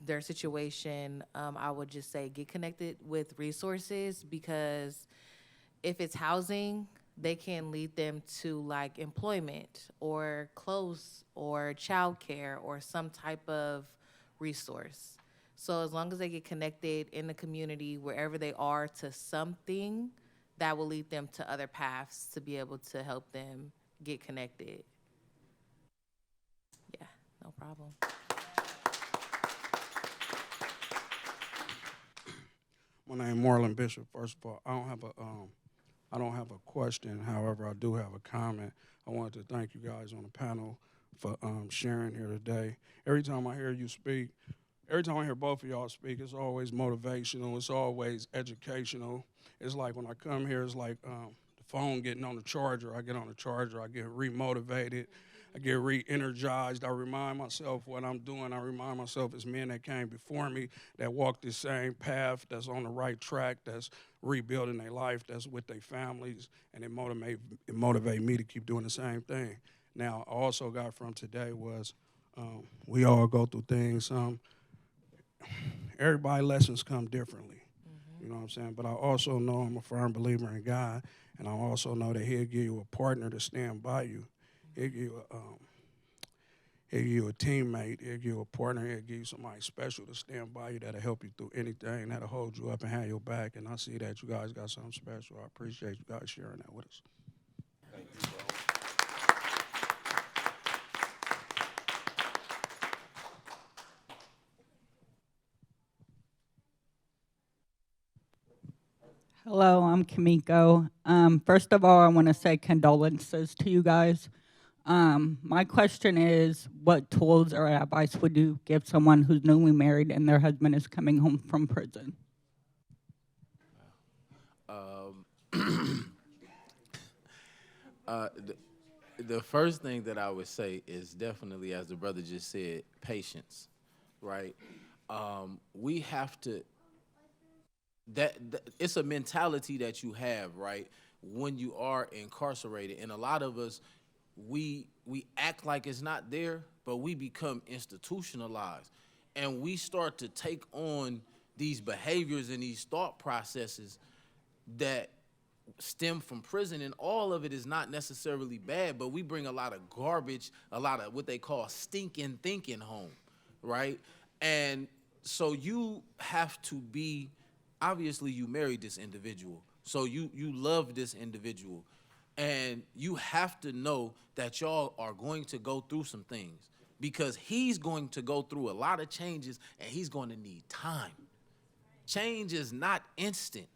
their situation, I would just say get connected with resources, because if it's housing, they can lead them to like employment or clothes or childcare or some type of resource. So as long as they get connected in the community, wherever they are, to something, that will lead them to other paths to be able to help them get connected. Yeah, no problem. My name is Marlon Bishop. First of all, I don't have a question. However, I do have a comment. I wanted to thank you guys on the panel for sharing here today. Every time I hear you speak, every time I hear both of y'all speak, it's always motivational. It's always educational. It's like when I come here, it's like the phone getting on the charger. I get on the charger. I get remotivated. I get re-energized. I remind myself what I'm doing. I remind myself it's men that came before me that walked the same path, that's on the right track, that's rebuilding their life, that's with their families, and it motivate me to keep doing the same thing. Now, I also got from today was we all go through things. Everybody's lessons come differently. You know what I'm saying? But I also know I'm a firm believer in God, and I also know that He'll give you a partner to stand by you. He'll give you a teammate. He'll give you a partner. He'll give you somebody special to stand by you that'll help you through anything, that'll hold you up and have your back. And I see that you guys got something special. I appreciate you guys sharing that with us. Thank you, bro. Hello, I'm Kimiko. First of all, I want to say condolences to you guys. My question is, what tools or advice would you give someone who's newly married and their husband is coming home from prison? The first thing that I would say is definitely, as the brother just said, patience, right? We have to, that it's a mentality that you have, right, when you are incarcerated. And a lot of us, we act like it's not there, but we become institutionalized. And we start to take on these behaviors and these thought processes that stem from prison, and all of it is not necessarily bad, but we bring a lot of garbage, a lot of what they call stinking thinking home, right? And so you have to be, obviously you married this individual, so you love this individual, and you have to know that y'all are going to go through some things, because he's going to go through a lot of changes, and he's going to need time. Change is not instant.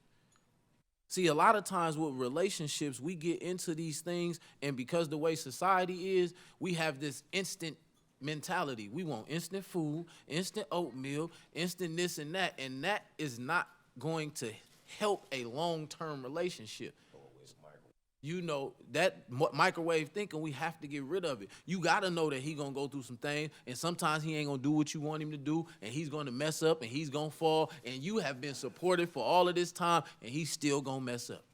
See, a lot of times with relationships, we get into these things, and because the way society is, we have this instant mentality. We want instant food, instant oatmeal, instant this and that is not going to help a long-term relationship. You know, that microwave thinking, we have to get rid of it. You got to know that he going to go through some things, and sometimes he ain't going to do what you want him to do, and he's going to mess up, and he's going to fall, and you have been supportive for all of this time, and he's still going to mess up.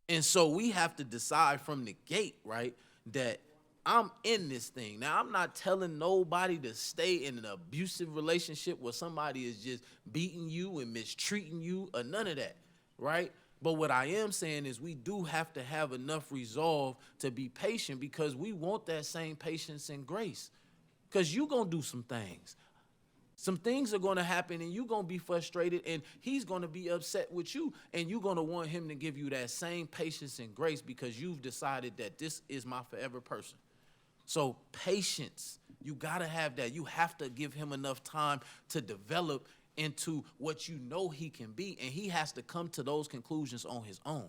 And so we have to decide from the gate, right, that I'm in this thing. Now, I'm not telling nobody to stay in an abusive relationship where somebody is just beating you and mistreating you or none of that, right? But what I am saying is we do have to have enough resolve to be patient, because we want that same patience and grace. Because you're going to do some things. Some things are going to happen, and you're going to be frustrated, and he's going to be upset with you, and you're going to want him to give you that same patience and grace, because you've decided that this is my forever person. So patience, you got to have that. You have to give him enough time to develop into what you know he can be, and he has to come to those conclusions on his own,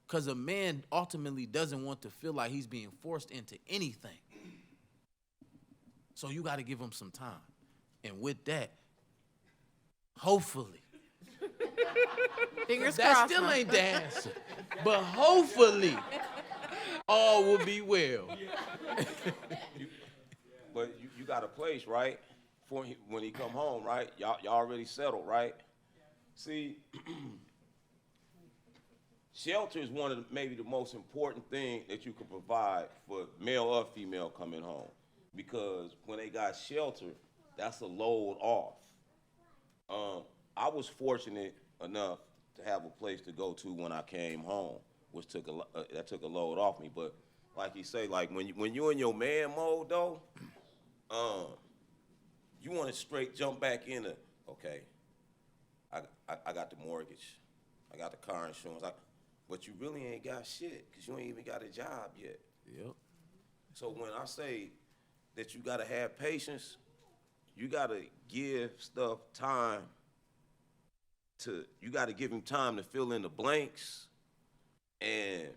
because a man ultimately doesn't want to feel like he's being forced into anything. So you got to give him some time, and with that, hopefully, Fingers that crossed. still ain't the answer, but hopefully all will be well. But you got a place, right? For when he come home, right? Y'all already settled, right? See, shelter is one of maybe the most important thing that you can provide for male or female coming home, because when they got shelter, that's a load off. I was fortunate enough to have a place to go to when I came home, which that took a load off me. But like you say, like when you in your man mode though, you want to straight jump back into, okay, I got the mortgage, I got the car insurance, but you really ain't got shit because you ain't even got a job yet. Yep. So when I say that you gotta have patience, you gotta give stuff time you gotta give him time to fill in the blanks. And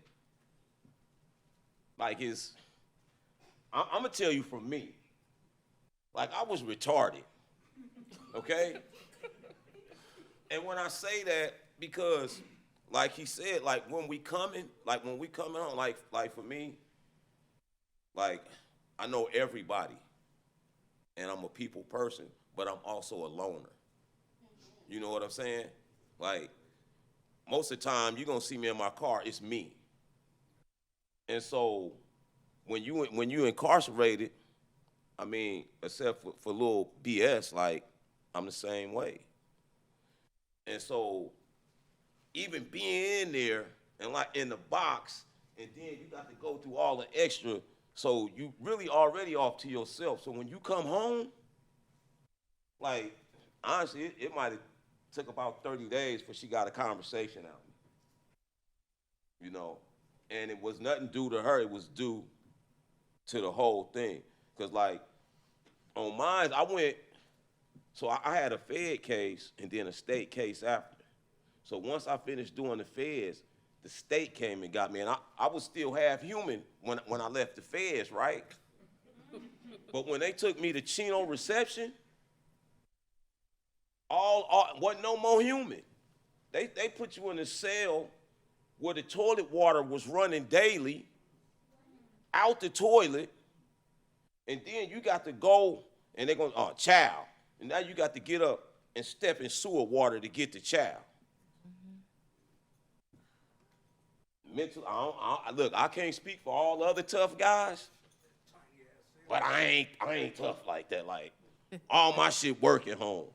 like I'm gonna tell you from me, like I was retarded, okay? And when I say that, because like he said, like when we coming home, like for me, like I know everybody and I'm a people person, but I'm also a loner. You know what I'm saying? Like most of the time you're gonna see me in my car, it's me. And so when you incarcerated, I mean, except for little BS, like I'm the same way. And so even being in there and like in the box, and then you got to go through all the extra, so you really already off to yourself. So when you come home, like honestly, it might have took about 30 days before she got a conversation out of me, you know? And it was nothing due to her, it was due to the whole thing. Cause like on mine, I had a Fed case and then a state case after. So once I finished doing the Feds, the state came and got me, and I was still half human when I left the Feds, right? But when they took me to Chino reception, wasn't no more human. They put you in a cell where the toilet water was running daily, out the toilet, and then you got to go, and they're going, child. And now you got to get up and step in sewer water to get the child. Mental, look, I can't speak for all the other tough guys, but I ain't tough like that. Like, all my shit work at home.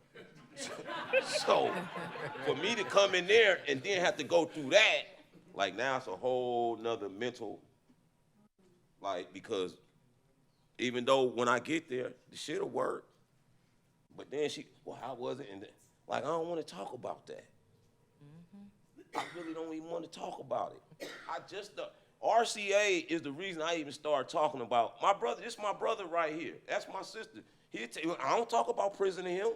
So for me to come in there and then have to go through that, like now it's a whole nother mental, like, because even though when I get there, the shit'll work, but then well, how was it? And like, I don't want to talk about that. I really don't even want to talk about it. RCA is the reason I even started talking about my brother. This is my brother right here. That's my sister. I don't talk about prison to him.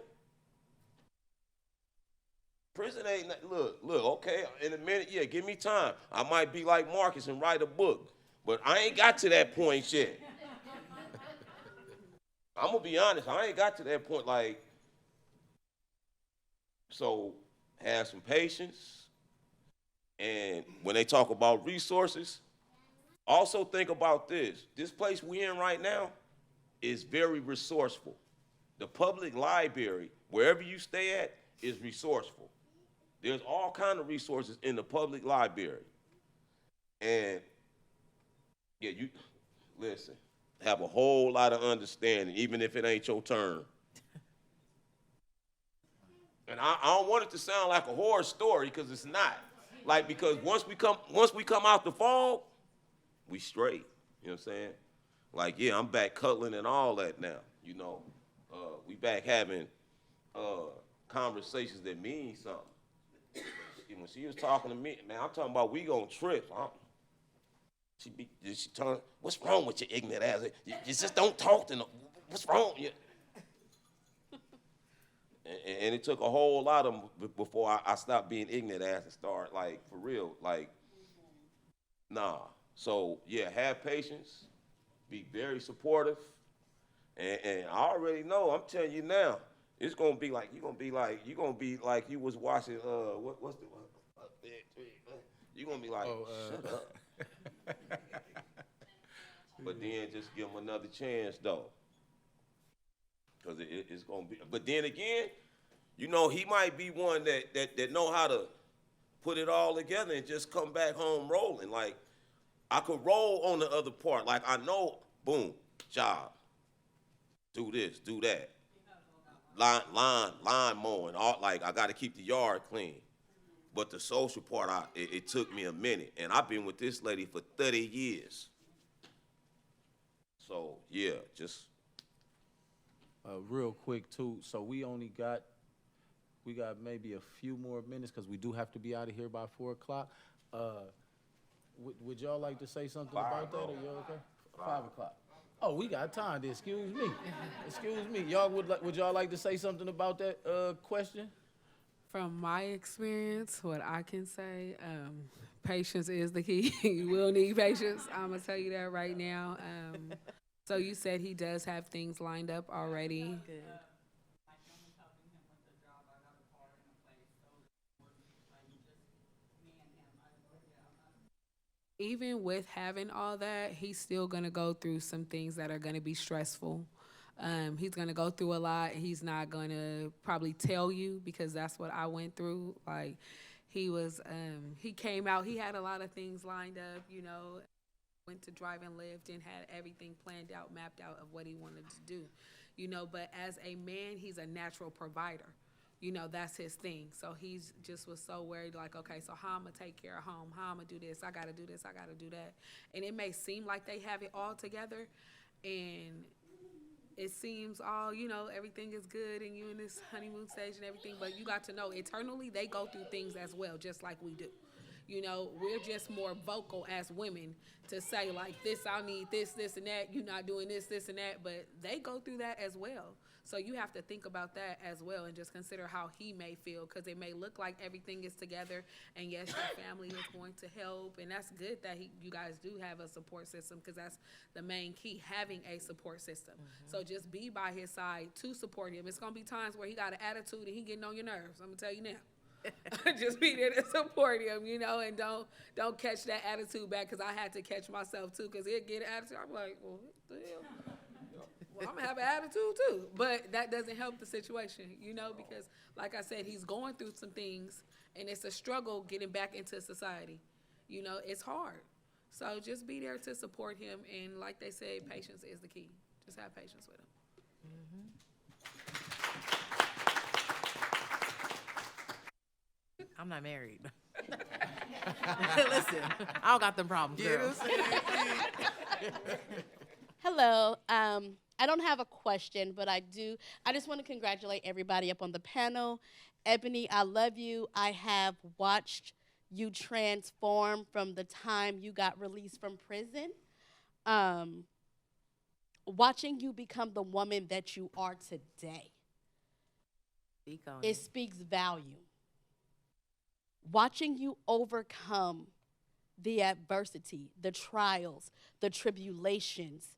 Prison ain't, look, okay, in a minute, yeah, give me time. I might be like Marcus and write a book, but I ain't got to that point yet. I'm gonna be honest, I ain't got to that point, like, so have some patience. And when they talk about resources, also think about this. This place we in right now is very resourceful. The public library, wherever you stay at, is resourceful. There's all kind of resources in the public library. And yeah, you listen, have a whole lot of understanding, even if it ain't your turn. And I don't want it to sound like a horror story, because it's not. Like, because once we come out the fog, we straight. You know what I'm saying? Like, yeah, I'm back cuddling and all that now. You know, we back having conversations that mean something. When she was talking to me, man, I'm talking about we gonna trip. She turn, what's wrong with you, ignorant ass? You just don't talk to no. What's wrong? And it took a whole lot of them before I stopped being ignorant ass and start, like, for real, like, nah. So, yeah, have patience, be very supportive, and I already know, I'm telling you now, it's gonna be like, you're gonna be like you was watching, what's the, you're gonna be like, shut up. But then just give them another chance, though. Because it's going to be, but then again, you know, he might be one that know how to put it all together and just come back home rolling. Like, I could roll on the other part. Like, I know, boom, job. Do this, do that. Line mowing. All, like, I got to keep the yard clean. But the social part, it took me a minute. And I've been with this lady for 30 years. So, yeah, just. Real quick, too. So we got maybe a few more minutes because we do have to be out of here by 4 o'clock. Would y'all like to say something about that? Are you okay? 5 o'clock. Oh, we got time. Excuse me. Excuse me. Y'all would y'all like to say something about that question? From my experience, what I can say, patience is the key. You will need patience. I'm gonna tell you that right now. So you said he does have things lined up already. Good. Even with having all that, he's still gonna go through some things that are gonna be stressful. He's gonna go through a lot. He's not gonna probably tell you because that's what I went through. Like he came out, he had a lot of things lined up, went to drive and lived and had everything planned out, mapped out of what he wanted to do, but as a man, he's a natural provider. That's his thing. So he's just was so worried, like, okay, so how I'm gonna take care of home, how I'm gonna do this, I gotta do this, I gotta do that. And it may seem like they have it all together and it seems all, everything is good and you in this honeymoon stage and everything, but you got to know internally they go through things as well, just like we do. We're just more vocal as women to say like this, I need this, this, and that. You're not doing this, this, and that, but they go through that as well. So you have to think about that as well and just consider how he may feel because it may look like everything is together and yes, your family is going to help and that's good that you guys do have a support system because that's the main key, having a support system. So just be by his side to support him. It's going to be times where he got an attitude and he getting on your nerves. I'm going to tell you now. Just be there to support him, and don't catch that attitude back because I had to catch myself too because he'd get an attitude. I'm like, well, what the hell? Well, I'm going to have an attitude too. But that doesn't help the situation, because like I said, he's going through some things and it's a struggle getting back into society. It's hard. So just be there to support him. And like they say, patience is the key. Just have patience with him. I'm not married. Listen, I don't got them problems, girl. Hello. I don't have a question, but I just want to congratulate everybody up on the panel. Ebony, I love you. I have watched you transform from the time you got released from prison. Watching you become the woman that you are today. It speaks value. Watching you overcome the adversity, the trials, the tribulations,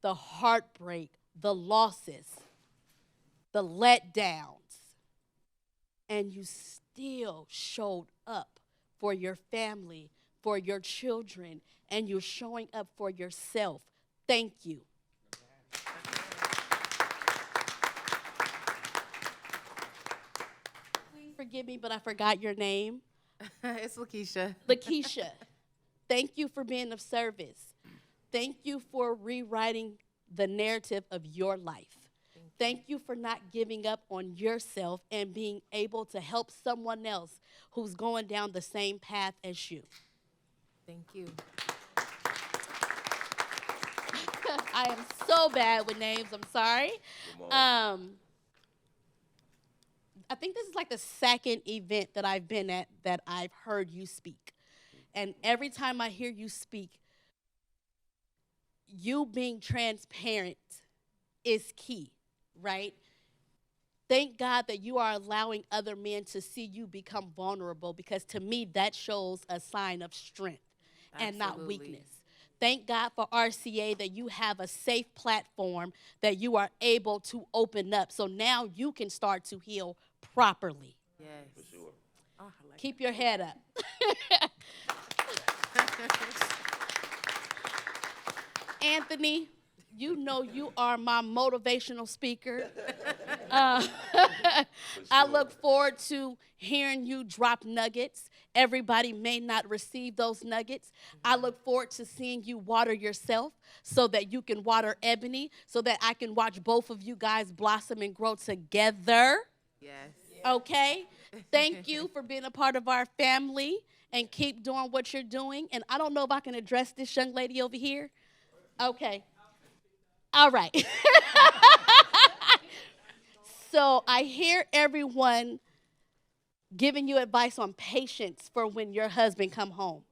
the heartbreak, the losses, the letdowns, and you still showed up for your family, for your children, and you're showing up for yourself. Thank you. Please forgive me, but I forgot your name. It's Lakeisha. Lakeisha, thank you for being of service. Thank you for rewriting the narrative of your life. Thank you for not giving up on yourself and being able to help someone else who's going down the same path as you. Thank you. I am so bad with names. I'm sorry. I think this is like the second event that I've been at that I've heard you speak. And every time I hear you speak, you being transparent is key, right? Thank God that you are allowing other men to see you become vulnerable because to me that shows a sign of strength and not weakness. Thank God for RCA that you have a safe platform that you are able to open up. So now you can start to heal properly. Yes. For sure. Oh, I like Keep your head up. Anthony, you know you are my motivational speaker. Uh, I look forward to hearing you drop nuggets. Everybody may not receive those nuggets. I look forward to seeing you water yourself so that you can water Ebony, so that I can watch both of you guys blossom and grow together. Yes. Okay? Thank you for being a part of our family and keep doing what you're doing. And I don't know if I can address this young lady over here. Okay. All right. So I hear everyone giving you advice on patience for when your husband come home.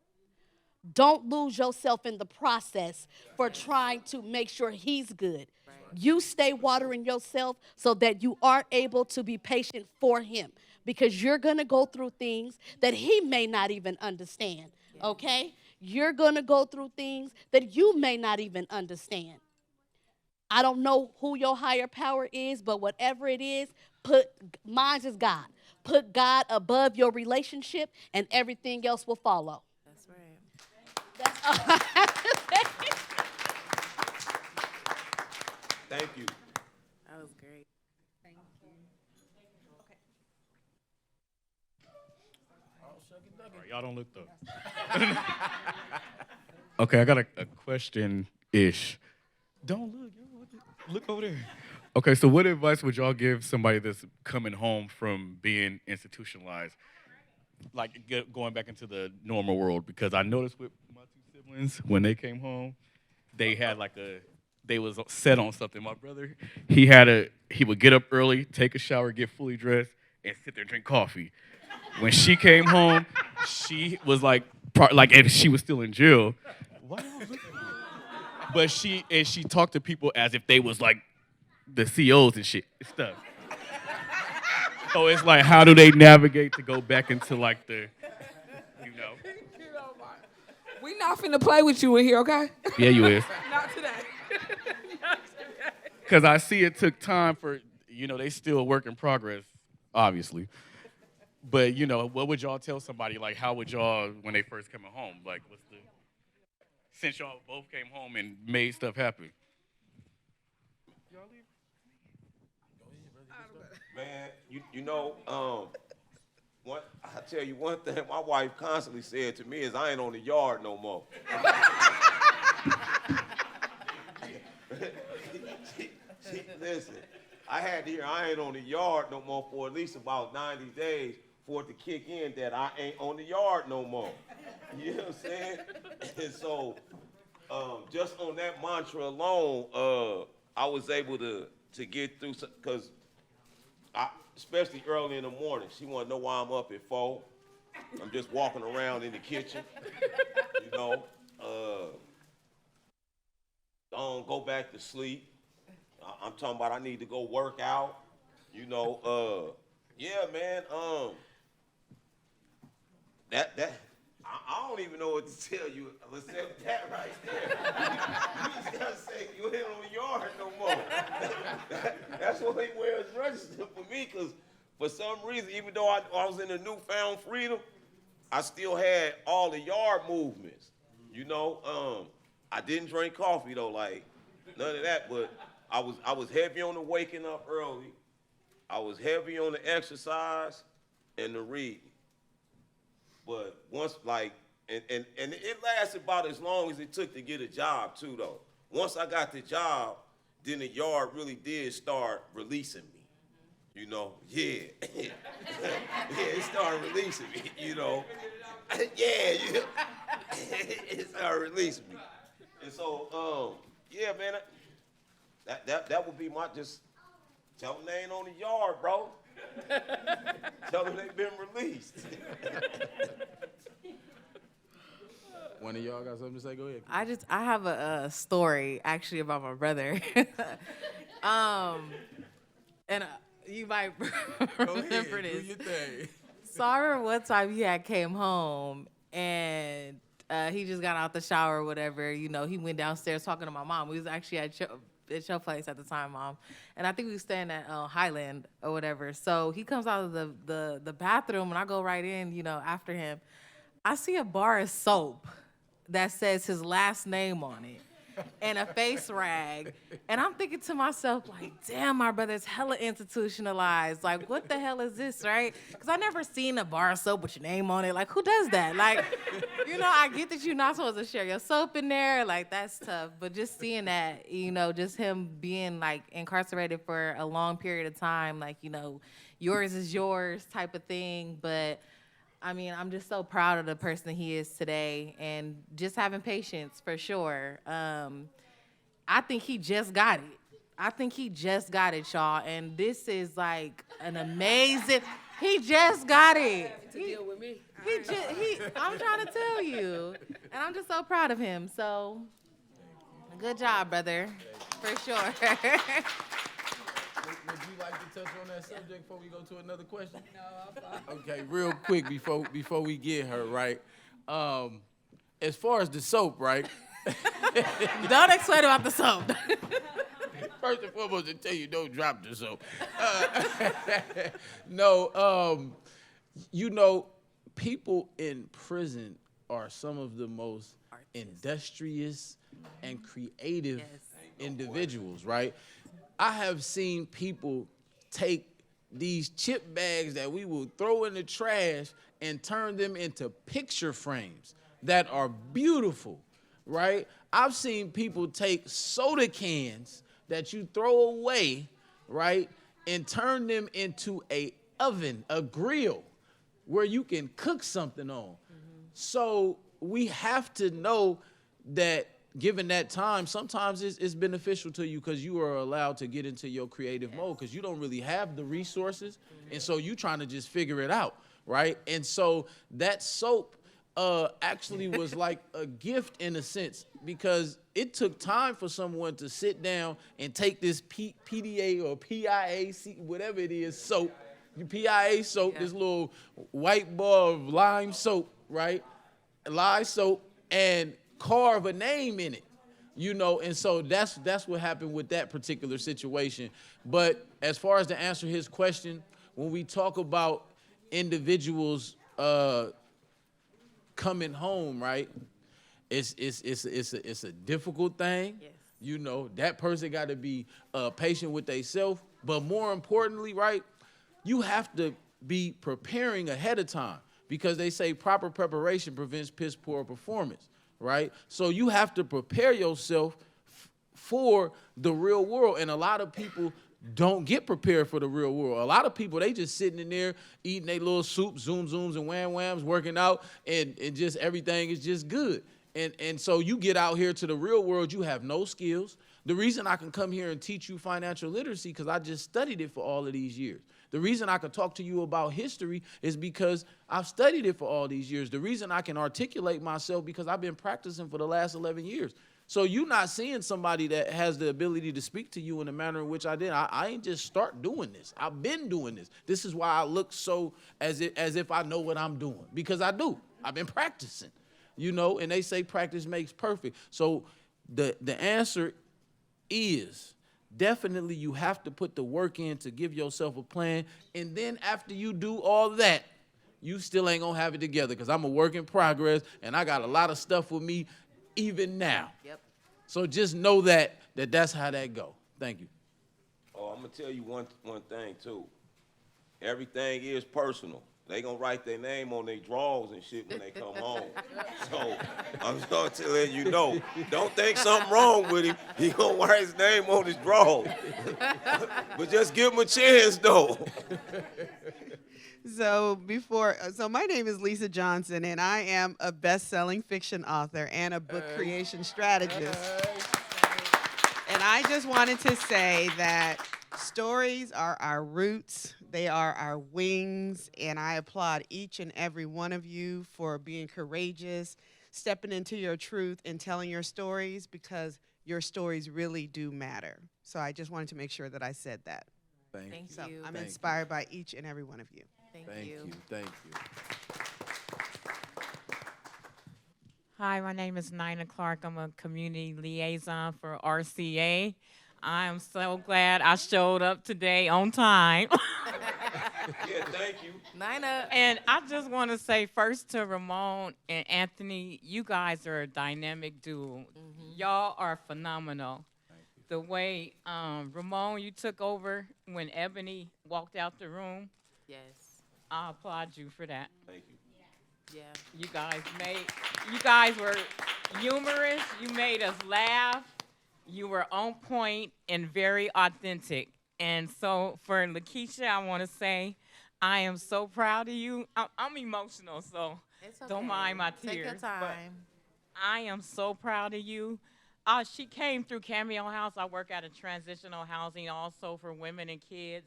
Don't lose yourself in the process for trying to make sure he's good. You stay watering yourself so that you are able to be patient for him, because you're going to go through things that he may not even understand, okay? You're going to go through things that you may not even understand. I don't know who your higher power is, but whatever it is, mine is God. Put God above your relationship, and everything else will follow. That's right. That's all I have to say. Thank you. That was great. Y'all don't look though. Okay, I got a question-ish. Don't look. Look over there. Okay, so what advice would y'all give somebody that's coming home from being institutionalized, like going back into the normal world? Because I noticed with my two siblings, when they came home, they had they was set on something. My brother, he would get up early, take a shower, get fully dressed, and sit there and drink coffee. When she came home, she was like if she was still in jail. Why y'all looking? But she talked to people as if they was like the CEOs and shit and stuff. So it's like, how do they navigate to go back into like the, you know? We not finna play with you in here, okay? Yeah, you is. Not today. Because I see it took time for, they still a work in progress, obviously. But, what would y'all tell somebody? Like, how would y'all, when they first coming home? Like, since y'all both came home and made stuff happen? Man, I tell you one thing my wife constantly said to me is I ain't on the yard no more. Listen, I had to hear I ain't on the yard no more for at least about 90 days for it to kick in that I ain't on the yard no more. You know what I'm saying? And so, just on that mantra alone, I was able to get through, because especially early in the morning, she want to know why I'm up at 4. I'm just walking around in the kitchen, Don't go back to sleep. I'm talking about I need to go work out, yeah, man. I don't even know what to tell you except that right there. You just gotta say you ain't on the yard no more. That's what where it's registered for me, because for some reason, even though I was in the newfound freedom, I still had all the yard movements. I didn't drink coffee though, like none of that, but I was heavy on the waking up early. I was heavy on the exercise and the reading. But once, and it lasted about as long as it took to get a job too, though. Once I got the job, then the yard really did start releasing me. Yeah. Yeah, it started releasing me, Yeah, it started releasing me. And so, yeah, man, that would be my, just tell them they ain't on the yard, bro. Tell them they've been released. One of y'all got something to say? Go ahead. I have a story actually about my brother. And you might remember this. Do your thing. So I remember one time he had came home and he just got out the shower or whatever. He went downstairs talking to my mom. We was actually at your place at the time, Mom. And I think we was staying at Highland or whatever. So he comes out of the bathroom and I go right in, after him. I see a bar of soap that says his last name on it. and a face rag. And I'm thinking to myself, like, damn, my brother's hella institutionalized. Like, what the hell is this, right? Because I never seen a bar of soap with your name on it. Like, who does that? Like, you know, I get that you're not supposed to share your soap in there. Like, that's tough. But just seeing that, you know, just him being, like, incarcerated for a long period of time, like, you know, yours is yours type of thing. But I mean, I'm just so proud of the person he is today and just having patience for sure. I think he just got it. Y'all. And this is like an amazing, he just got it. To deal with me. I'm trying to tell you. And I'm just so proud of him. So, good job, brother, for sure. Would you like to touch on that subject before we go to another question? No, I'm fine. Okay, real quick before we get her, right? As far as the soap, right? Don't explain about the soap. First and foremost, to tell you, don't drop the soap. No, you know, people in prison are some of the most industrious and creative individuals, right? I have seen people take these chip bags that we will throw in the trash and turn them into picture frames that are beautiful, right? I've seen people take soda cans that you throw away, right, and turn them into a oven, a grill, where you can cook something on. So we have to know that given that time, sometimes it's beneficial to you because you are allowed to get into your creative mode because you don't really have the resources. And so you trying to just figure it out, right? And so that soap actually was like a gift in a sense because it took time for someone to sit down and take this PDA or PIA, whatever it is, soap, PIA soap, this little white ball of lime soap, right? Lye soap, and carve a name in it, you know, and so that's what happened with that particular situation. But as far as to answer his question, when we talk about individuals coming home, right, it's a difficult thing. Yes. You know, that person got to be patient with themselves, but more importantly, right, you have to be preparing ahead of time because they say proper preparation prevents piss poor performance. Right? So you have to prepare yourself for the real world. And a lot of people don't get prepared for the real world. A lot of people, they just sitting in there eating their little soup, zooms and whams, working out, and just everything is just good. And so you get out here to the real world, you have no skills. The reason I can come here and teach you financial literacy because I just studied it for all of these years. The reason I can talk to you about history is because I've studied it for all these years. The reason I can articulate myself because I've been practicing for the last 11 years. So you're not seeing somebody that has the ability to speak to you in the manner in which I did. I ain't just start doing this. I've been doing this. This is why I look so as if I know what I'm doing because I do. I've been practicing, you know, and they say practice makes perfect. So the answer is definitely you have to put the work in to give yourself a plan. And then after you do all that, you still ain't gonna have it together because I'm a work in progress and I got a lot of stuff with me even now. Yep. So just know that's how that go. Thank you. Oh, I'm gonna tell you one thing too. Everything is personal. They gonna write their name on their drawers and shit when they come home. So I'm just letting you know. Don't think something wrong with him. He gonna write his name on his drawers. But just give him a chance though. So my name is Lisa Johnson, and I am a best-selling fiction author and a book creation strategist. And I just wanted to say that stories are our roots. They are our wings, and I applaud each and every one of you for being courageous, stepping into your truth, and telling your stories because your stories really do matter. So I just wanted to make sure that I said that. Thank you. I'm inspired by each and every one of you. Thank you. Thank you. Hi, my name is Nina Clark. I'm a community liaison for RCA. I'm so glad I showed up today on time. Yeah, thank you. Nina. And I just want to say first to Ramon and Anthony, you guys are a dynamic duo. Y'all are phenomenal. The way Ramon, you took over when Ebony walked out the room, Yes. I applaud you for that. Thank you. Yeah. You guys were humorous. You made us laugh. You were on point and very authentic. And so for Lakeisha, I want to say, I am so proud of you. I'm emotional, so It's okay. don't mind my tears. Take your but time. I am so proud of you. She came through Cameo House. I work at a transitional housing also for women and kids.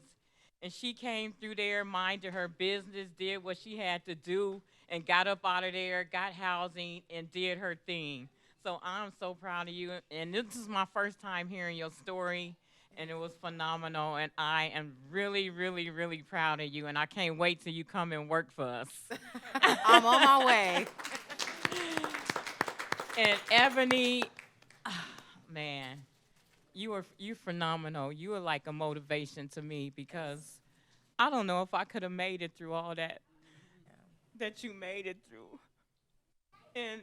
And she came through there, minded her business, did what she had to do, and got up out of there, got housing, and did her thing. So I'm so proud of you. And this is my first time hearing your story, and it was phenomenal. And I am really, really, really proud of you. And I can't wait till you come and work for us. I'm on my way. And Ebony, man, you phenomenal. You are like a motivation to me because I don't know if I could have made it through all that you made it through. And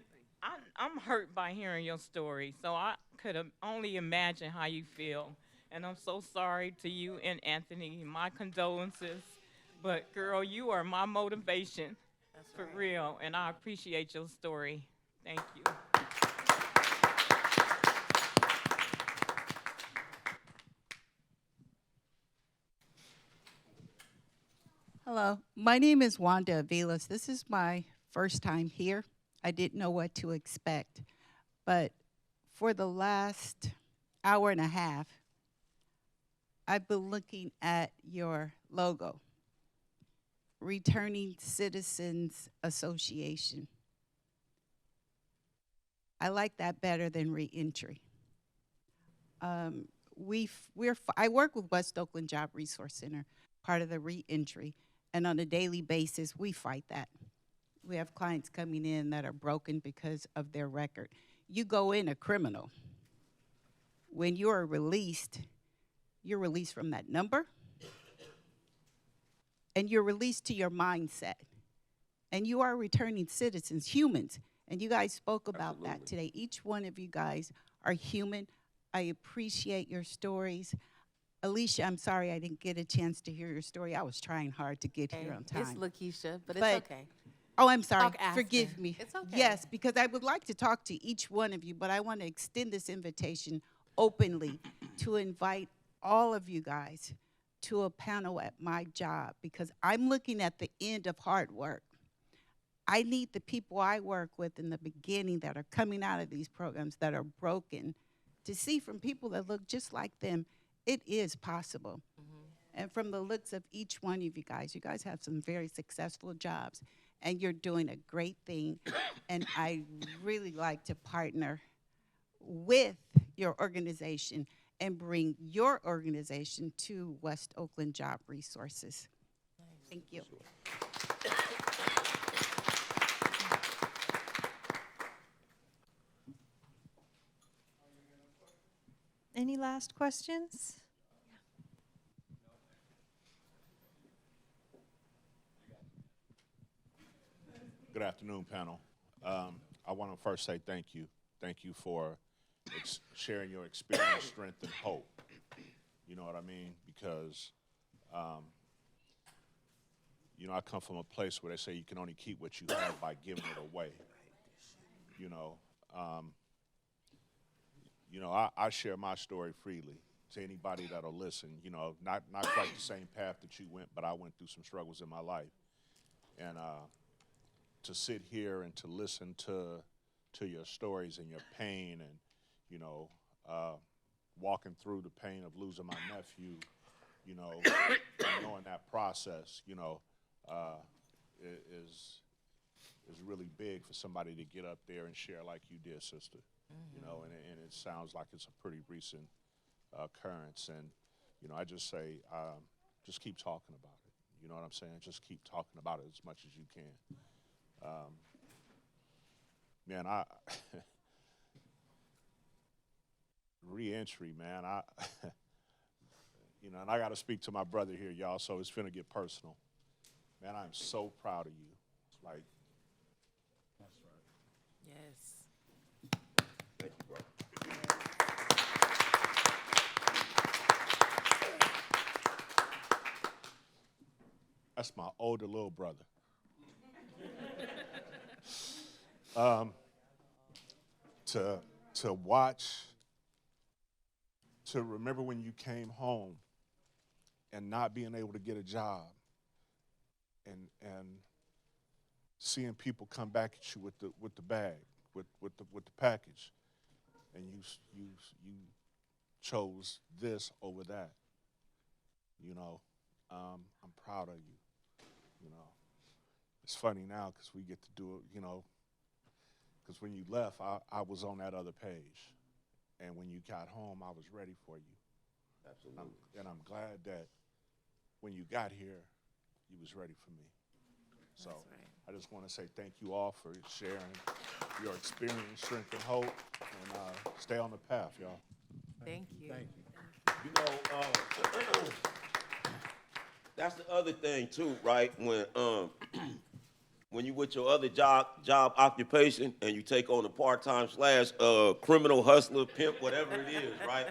I'm hurt by hearing your story, so I could have only imagine how you feel. And I'm so sorry to you and Anthony. My condolences. But girl, you are my motivation for real, and I appreciate your story. Thank you. Hello, my name is Wanda Avilas. This is my first time here. I didn't know what to expect, but for the last hour and a half, I've been looking at your logo, Returning Citizens Association. I like that better than reentry. I work with West Oakland Job Resource Center, part of the reentry. And on a daily basis, we fight that. We have clients coming in that are broken because of their record. You go in a criminal. When you are released, you're released from that number, and you're released to your mindset. And you are returning citizens, humans. And you guys spoke about that today. Each one of you guys are human. I appreciate your stories. Alicia, I'm sorry I didn't get a chance to hear your story. I was trying hard to get here on time. It's Lakeisha, but it's okay. Oh, I'm sorry. Talk after. Forgive me. It's okay. Yes, because I would like to talk to each one of you, but I want to extend this invitation openly to invite all of you guys to a panel at my job, because I'm looking at the end of hard work. I need the people I work with in the beginning that are coming out of these programs that are broken to see from people that look just like them, it is possible. And from the looks of each one of you guys have some very successful jobs, and you're doing a great thing. And I really like to partner with your organization and bring your organization to West Oakland Job Resources. Thank you. Any last questions? Good afternoon, panel. I want to first say thank you. Thank you for sharing your experience, strength, and hope. You know what I mean? Because, I come from a place where they say you can only keep what you have by giving it away. I share my story freely to anybody that'll listen. Not quite the same path that you went, but I went through some struggles in my life. And to sit here and to listen to your stories and your pain and, walking through the pain of losing my nephew, and knowing that process, is really big for somebody to get up there and share like you did, sister. And it sounds like it's a pretty recent occurrence. And, I just say, just keep talking about it. You know what I'm saying? Just keep talking about it as much as you can. Man, re-entry, man, and I got to speak to my brother here, y'all, so it's finna get personal. man, I'm so proud of you. Like, Yes. Thank you, bro. that's my older little brother. um, to watch, to remember when you came home and not being able to get a job, and seeing people come back at you with the bag, with the package, and you chose this over that. You know, I'm proud of you. You know, it's funny now because we get to do it. You know, because when you left, I was on that other page, and when you got home, I was ready for you. Absolutely. And I'm glad that when you got here, you was ready for me. So I just want to say thank you all for sharing your experience, strength, and hope, and stay on the path, y'all. Thank you. Thank you. You know, that's the other thing too, right? When you with your other job occupation and you take on a part-time / criminal hustler, pimp, whatever it is, right?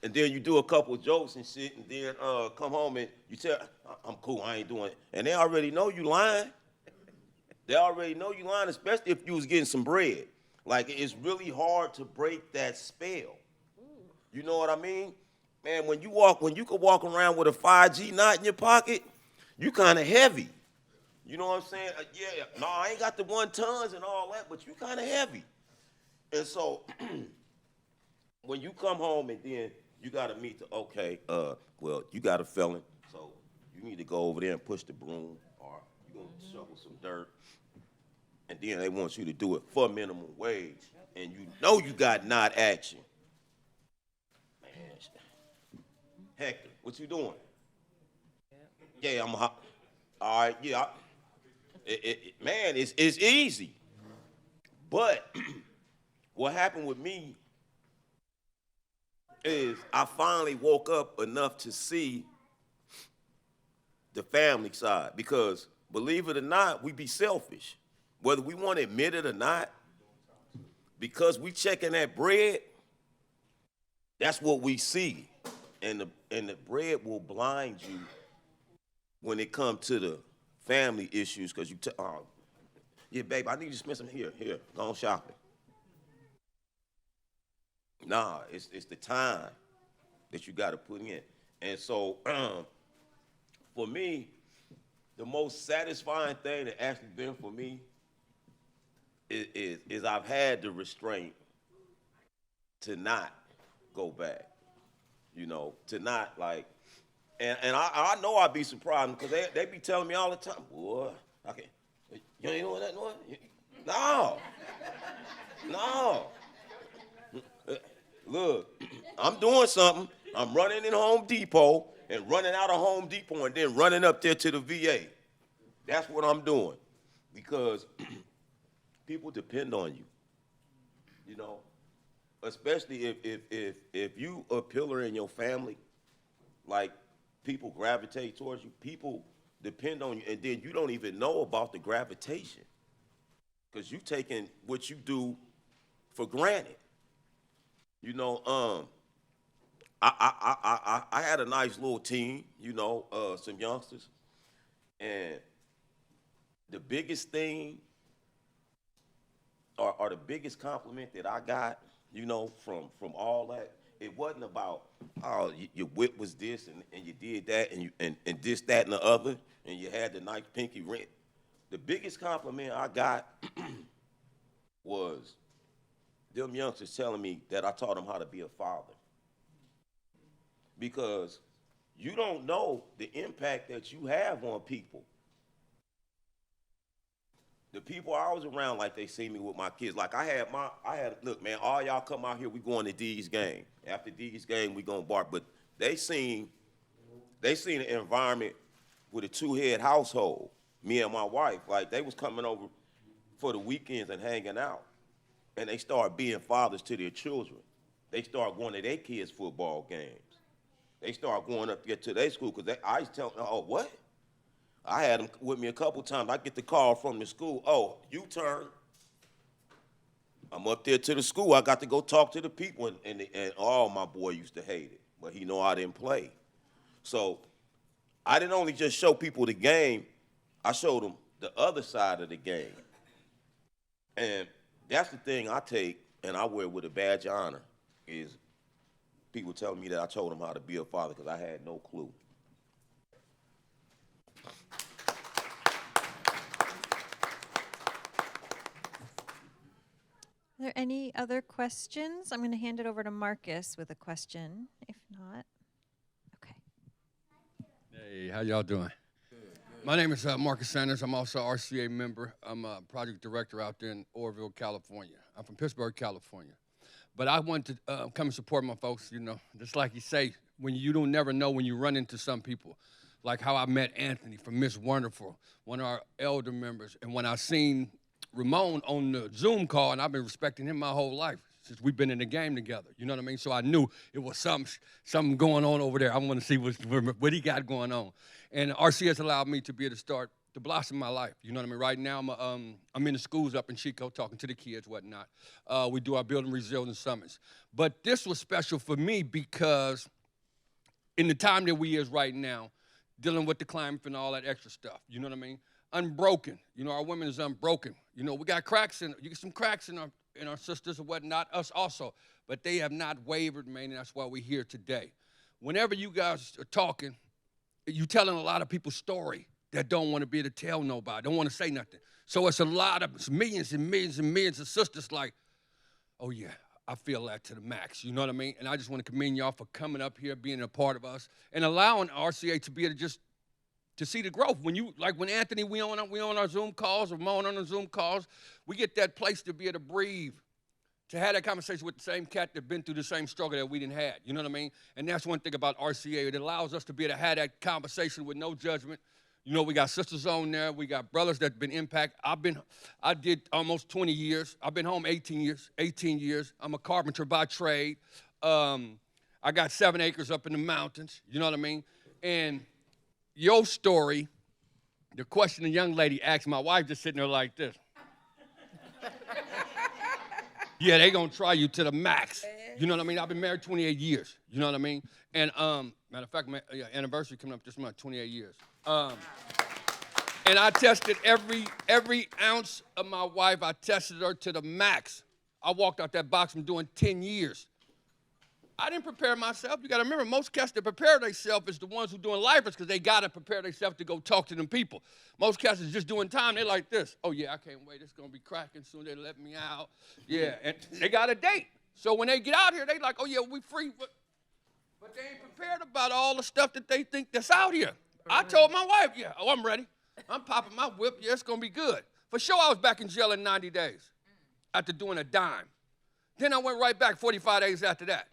And then you do a couple of jokes and shit, and then come home and you tell, I'm cool, I ain't doing it. And they already know you lying. They already know you lying, especially if you was getting some bread. Like, it's really hard to break that spell. You know what I mean? Man, when you could walk around with a 5G knot in your pocket, you kind of heavy. You know what I'm saying? Yeah, no, I ain't got the 1 tons and all that, but you kind of heavy. And so, when you come home and then you got to meet well, you got a felon, so you need to go over there and push the broom, or you're going to shovel some dirt. And then they want you to do it for minimum wage, and you know you got not action. Man, Hector, what you doing? Yeah, all right, yeah. Man, it's easy. But what happened with me is I finally woke up enough to see the family side, because believe it or not, we be selfish. Whether we want to admit it or not, because we checking that bread, that's what we see. And the bread will blind you when it comes to the family issues, because you yeah, babe, I need you to spend some here, go on shopping. Nah, it's the time that you got to put in. And so, for me, the most satisfying thing that actually been for me is I've had the restraint to not go back, you know, to not like, and I know I'd be surprised because they be telling me all the time, boy, okay, you ain't doing that, no, no. Look, I'm doing something. I'm running in Home Depot and running out of Home Depot and then running up there to the VA. That's what I'm doing, because people depend on you, you know, especially if you a pillar in your family, like people gravitate towards you, people depend on you, and then you don't even know about the gravitation because you taking what you do for granted. You know, I had a nice little team, you know, some youngsters, and the biggest thing or the biggest compliment that I got, you know, from all that, it wasn't about, oh, your whip was this and you did that and this, that, and the other, and you had the nice pinky ring. The biggest compliment I got was them youngsters telling me that I taught them how to be a father. Because you don't know the impact that you have on people. The people I was around, like they see me with my kids. Like look, man, all y'all come out here, we going to D's game. After D's game, we gonna bark. But they seen an environment with a 2-head household, me and my wife. Like they was coming over for the weekends and hanging out. And they start being fathers to their children. They start going to their kids' football games. They start going up there to their school, because I used to tell them, oh, what? I had them with me a couple times. I get the call from the school, oh, U-turn. I'm up there to the school. I got to go talk to the people, and all my boy used to hate it, but he know I didn't play. So I didn't only just show people the game, I showed them the other side of the game. And that's the thing I take and I wear with a badge of honor is people telling me that I told them how to be a father because I had no clue. Are there any other questions? I'm going to hand it over to Marcus with a question. If not, okay. Hey, how y'all doing? My name is Marcus Sanders. I'm also an RCA member. I'm a project director out there in Oroville, California. I'm from Pittsburgh, California. But I want to come and support my folks, you know. Just like you say, when you don't never know when you run into some people. Like how I met Anthony from Miss Wonderful, one of our elder members. And when I seen Ramon on the Zoom call, and I've been respecting him my whole life since we've been in the game together. You know what I mean? So I knew it was something going on over there. I want to see what he got going on. And RC has allowed me to be able to start to blossom my life. You know what I mean? Right now, I'm in the schools up in Chico talking to the kids, whatnot. We do our Building Resilience Summits. But this was special for me because in the time that we is right now, dealing with the climate and all that extra stuff, you know what I mean? Unbroken. You know, our women is unbroken. You know, we got cracks you get some cracks in our sisters and whatnot, us also. But they have not wavered, man, and that's why we're here today. Whenever you guys are talking, you telling a lot of people's story that don't want to be able to tell nobody, don't want to say nothing. So it's it's millions and millions and millions of sisters like, oh yeah, I feel that to the max, you know what I mean? And I just want to commend y'all for coming up here, being a part of us, and allowing RCA to be able to just to see the growth. When Anthony, we on our Zoom calls, or Ramon on our Zoom calls, we get that place to be able to breathe, to have that conversation with the same cat that been through the same struggle that we didn't have. You know what I mean? And that's one thing about RCA. It allows us to be able to have that conversation with no judgment. You know, we got sisters on there. We got brothers that have been impacted. I did almost 20 years. I've been home 18 years. I'm a carpenter by trade. I got 7 acres up in the mountains. You know what I mean? And your story, the question the young lady asked, my wife just sitting there like this. Yeah, they gonna try you to the max. You know what I mean? I've been married 28 years. You know what I mean? And matter of fact, my anniversary coming up this month, 28 years. And I tested every ounce of my wife. I tested her to the max. I walked out that box from doing 10 years. I didn't prepare myself. You got to remember, most cats that prepare themselves is the ones who doing lifers because they got to prepare themselves to go talk to them people. Most cats is just doing time. They like this. Oh, yeah, I can't wait. It's going to be cracking soon. They let me out. Yeah, and they got a date. So when they get out here, they like, oh, yeah, we free. But they ain't prepared about all the stuff that they think that's out here. I told my wife, yeah, oh, I'm ready. I'm popping my whip. Yeah, it's going to be good. For sure, I was back in jail in 90 days after doing a dime. Then I went right back 45 days after that.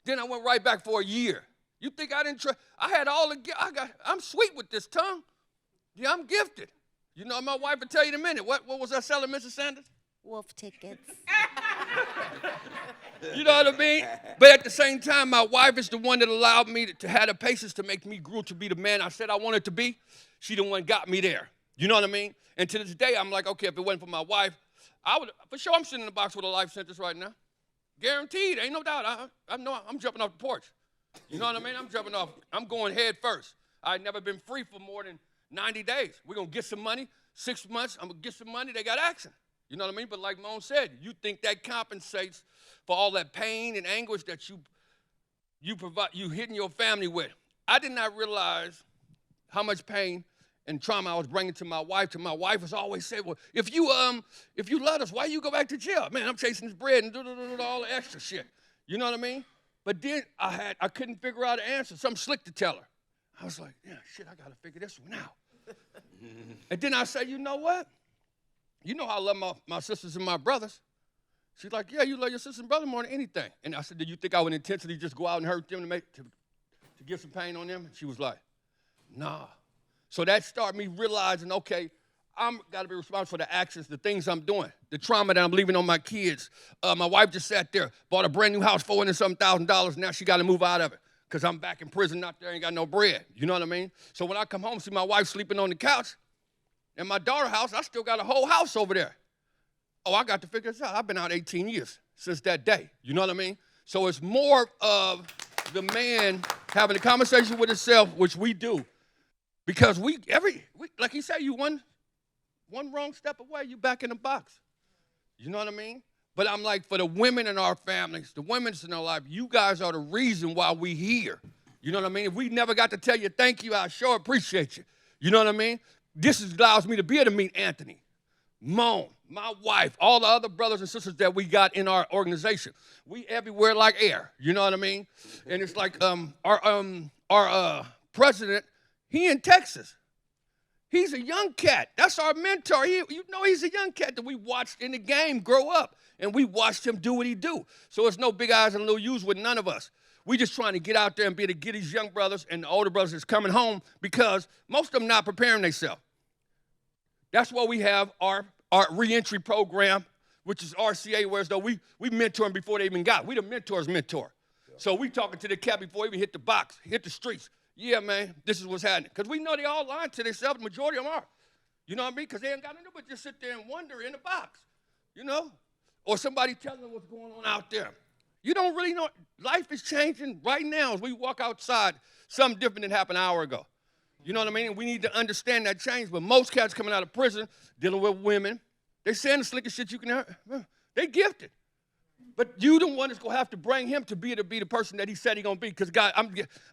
Then I went right back for a year. You think I didn't try? I had all the, I'm sweet with this tongue. Yeah, I'm gifted. You know, my wife will tell you in a minute. What was I selling, Mrs. Sanders? Wolf tickets. You know what I mean? But at the same time, my wife is the one that allowed me to have the patience to make me grow to be the man I said I wanted to be. She the one got me there. You know what I mean? And to this day, I'm like, okay, if it wasn't for my wife, for sure I'm sitting in the box with a life sentence right now. Guaranteed, ain't no doubt. I know I'm jumping off the porch. You know what I mean? I'm jumping off. I'm going head first. I've never been free for more than 90 days. We're going to get some money. 6 months, I'm going to get some money. They got action. You know what I mean? But like Moan said, you think that compensates for all that pain and anguish that you hitting your family with. I did not realize how much pain and trauma I was bringing to my wife. My wife has always said, well, if you love us, why you go back to jail? Man, I'm chasing this bread and all the extra shit. You know what I mean? But then I couldn't figure out an answer, something slick to tell her. I was like, yeah, shit, I got to figure this one out. And then I said, you know what? You know how I love my sisters and my brothers. She's like, yeah, you love your sister and brother more than anything. And I said, do you think I would intentionally just go out and hurt them to give some pain on them? And she was like, nah. So that started me realizing, okay, I'm got to be responsible for the actions, the things I'm doing, the trauma that I'm leaving on my kids. My wife just sat there, bought a brand new house, $400-something thousand. Now she got to move out of it. because I'm back in prison out there, ain't got no bread. You know what I mean? So when I come home, see my wife sleeping on the couch, in my daughter's house, I still got a whole house over there. Oh, I got to figure this out. I've been out 18 years since that day. You know what I mean? So it's more of the man having a conversation with himself, which we do. Because like he said, you one wrong step away, you back in the box. You know what I mean? But I'm like, for the women in our families, the women in our life, you guys are the reason why we here. You know what I mean? If we never got to tell you thank you, I sure appreciate you. You know what I mean? This allows me to be able to meet Anthony, Moan, my wife, all the other brothers and sisters that we got in our organization. We everywhere like air. You know what I mean? And it's like our president, he in Texas. He's a young cat. That's our mentor. He's a young cat that we watched in the game grow up, and we watched him do what he do. So it's no big eyes and little U's with none of us. We just trying to get out there and be able to get these young brothers and the older brothers that's coming home, because most of them not preparing themselves. That's why we have our reentry program, which is RCA, where as though we mentor them before they even got. We the mentor's mentor. Yeah. So we talking to the cat before he even hit the box, hit the streets. Yeah, man, this is what's happening. Because we know they all lying to themselves. The majority of them are. You know what I mean? Because they ain't got nothing but just sit there and wonder in the box, you know? Or somebody telling them what's going on out there. You don't really know. Life is changing right now. As we walk outside, something different than happened an hour ago. You know what I mean? And we need to understand that change. But most cats coming out of prison, dealing with women, they saying the slickest shit you can hear. They gifted. But you the one that's going to have to bring him to be the person that he said he's going to be. Because, God,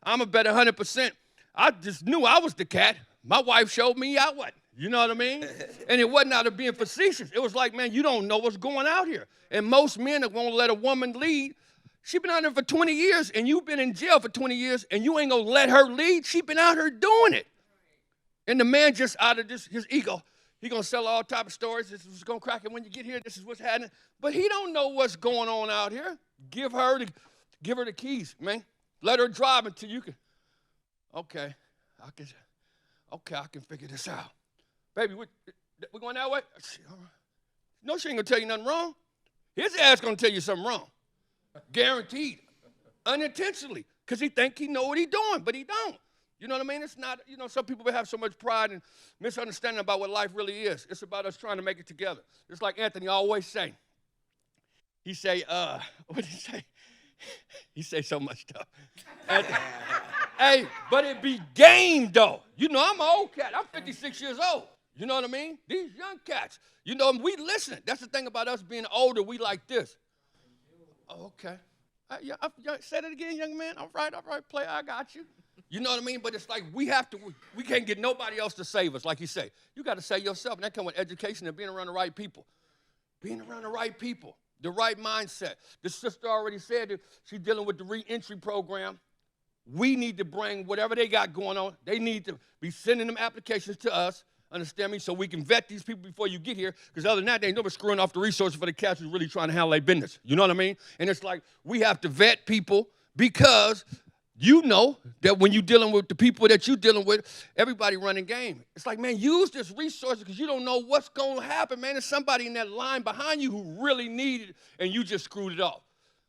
I'm a bet 100%. I just knew I was the cat. My wife showed me I wasn't. You know what I mean? And it wasn't out of being facetious. It was like, man, you don't know what's going out here. And most men are going to let a woman lead. She been out there for 20 years, and you've been in jail for 20 years, and you ain't going to let her lead. She been out here doing it. And the man just out of his ego, he going to sell all type of stories. This is what's going to crack it when you get here. This is what's happening. But he don't know what's going on out here. Give her the keys, man. Let her drive until you can. Okay, I can figure this out. Baby, we're going that way? No, she ain't going to tell you nothing wrong. His ass going to tell you something wrong. Guaranteed. Unintentionally. Because he think he know what he doing, but he don't. You know what I mean? It's not, some people have so much pride and misunderstanding about what life really is. It's about us trying to make it together. It's like Anthony always say. He say, what did he say? He say so much stuff. Hey, but it be game, though. I'm an old cat. I'm 56 years old. You know what I mean? These young cats, we listen. That's the thing about us being older. We like this. Oh, okay. Say that again, young man. All right, player, I got you. You know what I mean? But it's like we can't get nobody else to save us, like you say. You got to save yourself, and that comes with education and being around the right people. Being around the right people, the right mindset. The sister already said that she's dealing with the reentry program. We need to bring whatever they got going on. They need to be sending them applications to us, understand me, so we can vet these people before you get here, because other than that, they ain't nobody screwing off the resources for the cats who's really trying to handle their business. You know what I mean? And it's like we have to vet people, because you know that when you're dealing with the people that you're dealing with, everybody running game. It's like, man, use this resource, because you don't know what's going to happen, man. There's somebody in that line behind you who really needed it, and you just screwed it off.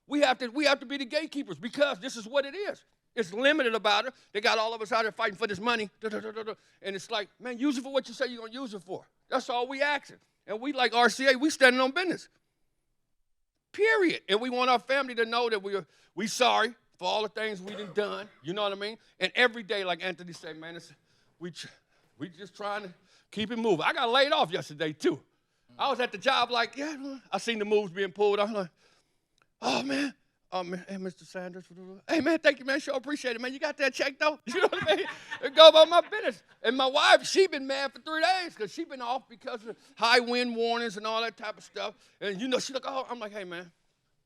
We have to be the gatekeepers, because this is what it is. It's limited about it. They got all of us out there fighting for this money. And it's like, man, use it for what you say you're going to use it for. That's all we asking. And we, like RCA, we standing on business. Period. And we want our family to know that we sorry for all the things we done. You know what I mean? And every day, like Anthony said, man, we just trying to keep it moving. I got laid off yesterday, too. I was at the job like, yeah, I seen the moves being pulled. I'm like, oh, man. Hey, Mr. Sanders. Hey, man, thank you, man. Sure appreciate it, man. You got that check, though? You know what I mean? It go about my business. And my wife, she been mad for 3 days, because she been off because of high wind warnings and all that type of stuff. And, she like, oh, I'm like, hey, man,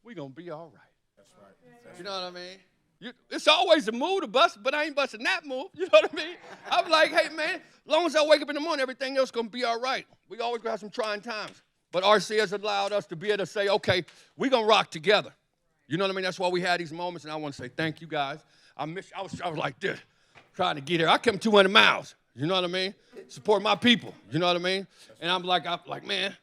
we going to be all right. That's right. You know what I mean? It's always a move to bust, but I ain't busting that move. You know what I mean? I'm like, hey, man, as long as I wake up in the morning, everything else going to be all right. We always going to have some trying times. But RC has allowed us to be able to say, okay, we going to rock together. You know what I mean? That's why we had these moments, and I want to say thank you guys. I was like this, trying to get here. I came 200 miles. You know what I mean? Support my people. You know what I mean? And I'm like, man,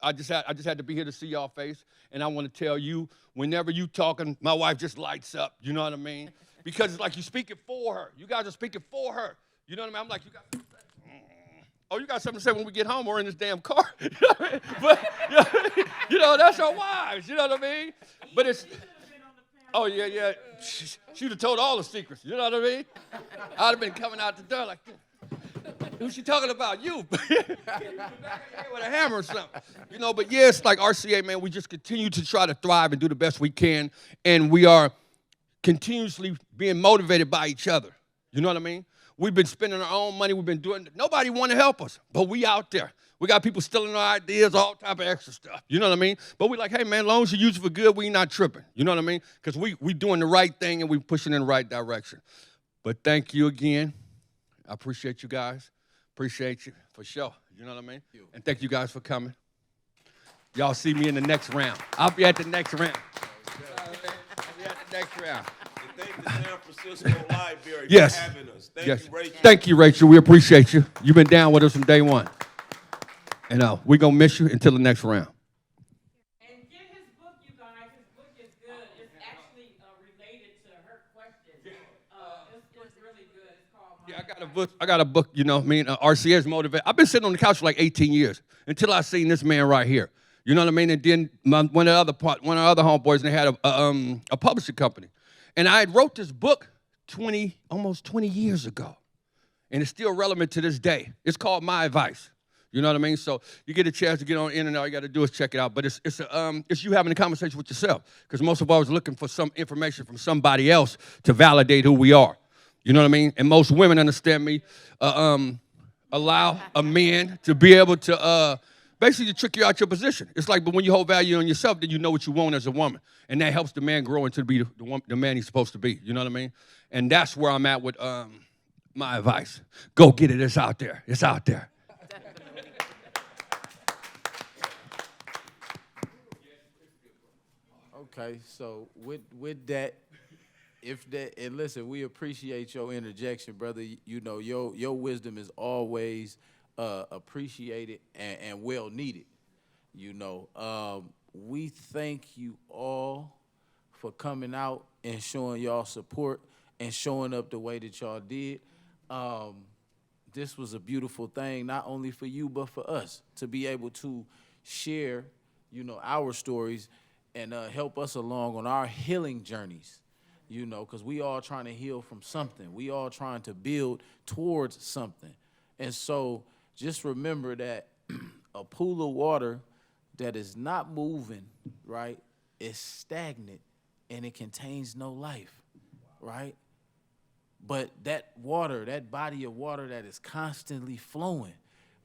I just had to be here to see y'all face, and I want to tell you, whenever you talking, my wife just lights up. You know what I mean? because it's like you speaking for her. You guys are speaking for her. You know what I mean? I'm like, you got something to say? Oh, you got something to say when we get home or in this damn car. You know what I mean? But, you know, that's our wives. You know what I mean? But it's, oh, yeah. She would have told all the secrets. You know what I mean? I'd have been coming out the door like, who's she talking about? You. With a hammer or something. You know, but yeah, it's like RCA, man, we just continue to try to thrive and do the best we can. And we are continuously being motivated by each other. You know what I mean? We've been spending our own money. We've been doing, nobody want to help us, but we out there. We got people stealing our ideas, all type of extra stuff. You know what I mean? But we like, hey, man, as long as you use it for good, we not tripping. You know what I mean? Because we doing the right thing and we pushing in the right direction. But thank you again. I appreciate you guys. Appreciate you for sure. You know what I mean? And thank you guys for coming. Y'all see me in the next round. I'll be at the next round. I'll be at the next round. Thank the San Francisco Library Yes. for having us. Thank Yes. you, Rachel. Thank you, Rachel. We appreciate you. You've been down with us from day one. And we're going to miss you until the next round. And get his book, you guys. His book is good. It's actually related to her question. It's really good. It's called Yeah, I got a book, you know, me and RCS motivated. I've been sitting on the couch for like 18 years until I seen this man right here. You know what I mean? And then one of the other homeboys, and they had a publishing company. And I had wrote this book almost 20 years ago. And it's still relevant to this day. It's called My Advice. You know what I mean? So you get a chance to get on the internet, all you got to do is check it out. But it's you having a conversation with yourself. Because most of us are looking for some information from somebody else to validate who we are. You know what I mean? And most women understand me, allow a man to be able to basically trick you out your position. It's like, but when you hold value on yourself, then you know what you want as a woman. And that helps the man grow into be the man he's supposed to be. You know what I mean? And that's where I'm at with My Advice. Go get it. It's out there. It's out there. Okay, so with that, and listen, we appreciate your interjection, brother. You know, your wisdom is always appreciated and well needed. You know, we thank you all for coming out and showing y'all support and showing up the way that y'all did. This was a beautiful thing, not only for you, but for us to be able to share, you know, our stories and help us along on our healing journeys, you know, because we all trying to heal from something. We all trying to build towards something. And so just remember that a pool of water that is not moving, right, is stagnant and it contains no life, right? But that water, that body of water that is constantly flowing,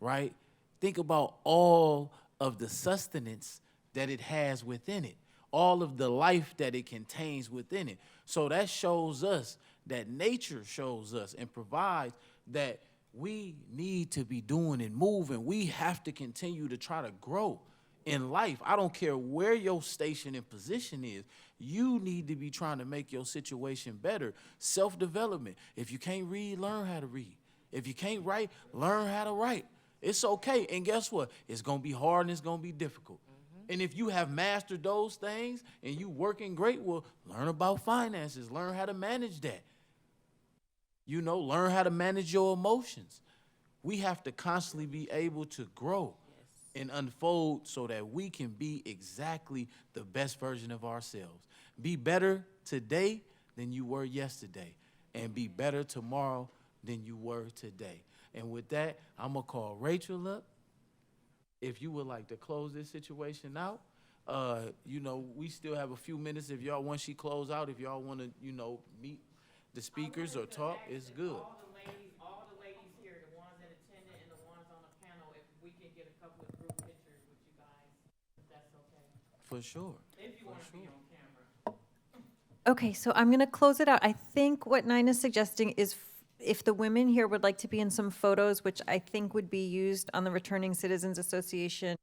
right? Think about all of the sustenance that it has within it, all of the life that it contains within it. So that shows us, that nature shows us and provides that we need to be doing and moving. We have to continue to try to grow in life. I don't care where your station and position is. You need to be trying to make your situation better. Self-development. If you can't read, learn how to read. If you can't write, learn how to write. It's okay. And guess what? It's going to be hard and it's going to be difficult. And if you have mastered those things and you working great, well, learn about finances. Learn how to manage that. You know, learn how to manage your emotions. We have to constantly be able to grow and unfold so that we can be exactly the best version of ourselves. Be better today than you were yesterday, and be better tomorrow than you were today. And with that, I'm going to call Rachel up. If you would like to close this situation out, you know, we still have a few minutes. If y'all, once she close out, if y'all want to, you know, meet the speakers or talk, it's good. All the ladies here, the ones in attendance and the ones on the panel, if we can get a couple of group pictures with you guys, if that's okay. For sure. If you want to be on camera. Okay, so I'm going to close it out. I think what Nina's suggesting is if the women here would like to be in some photos, which I think would be used on the Returning Citizens Association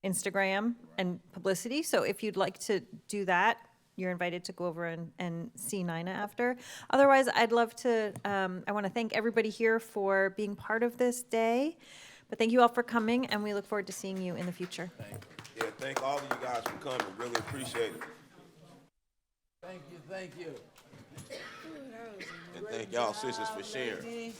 Instagram and publicity. So if you'd like to do that, you're invited to go over and see Nina after. Otherwise, I'd love to, I want to thank everybody here for being part of this day. But thank you all for coming, and we look forward to seeing you in the future. Yeah, thank all of you guys for coming. Really appreciate it. Thank you, thank you. And thank y'all sisters for sharing.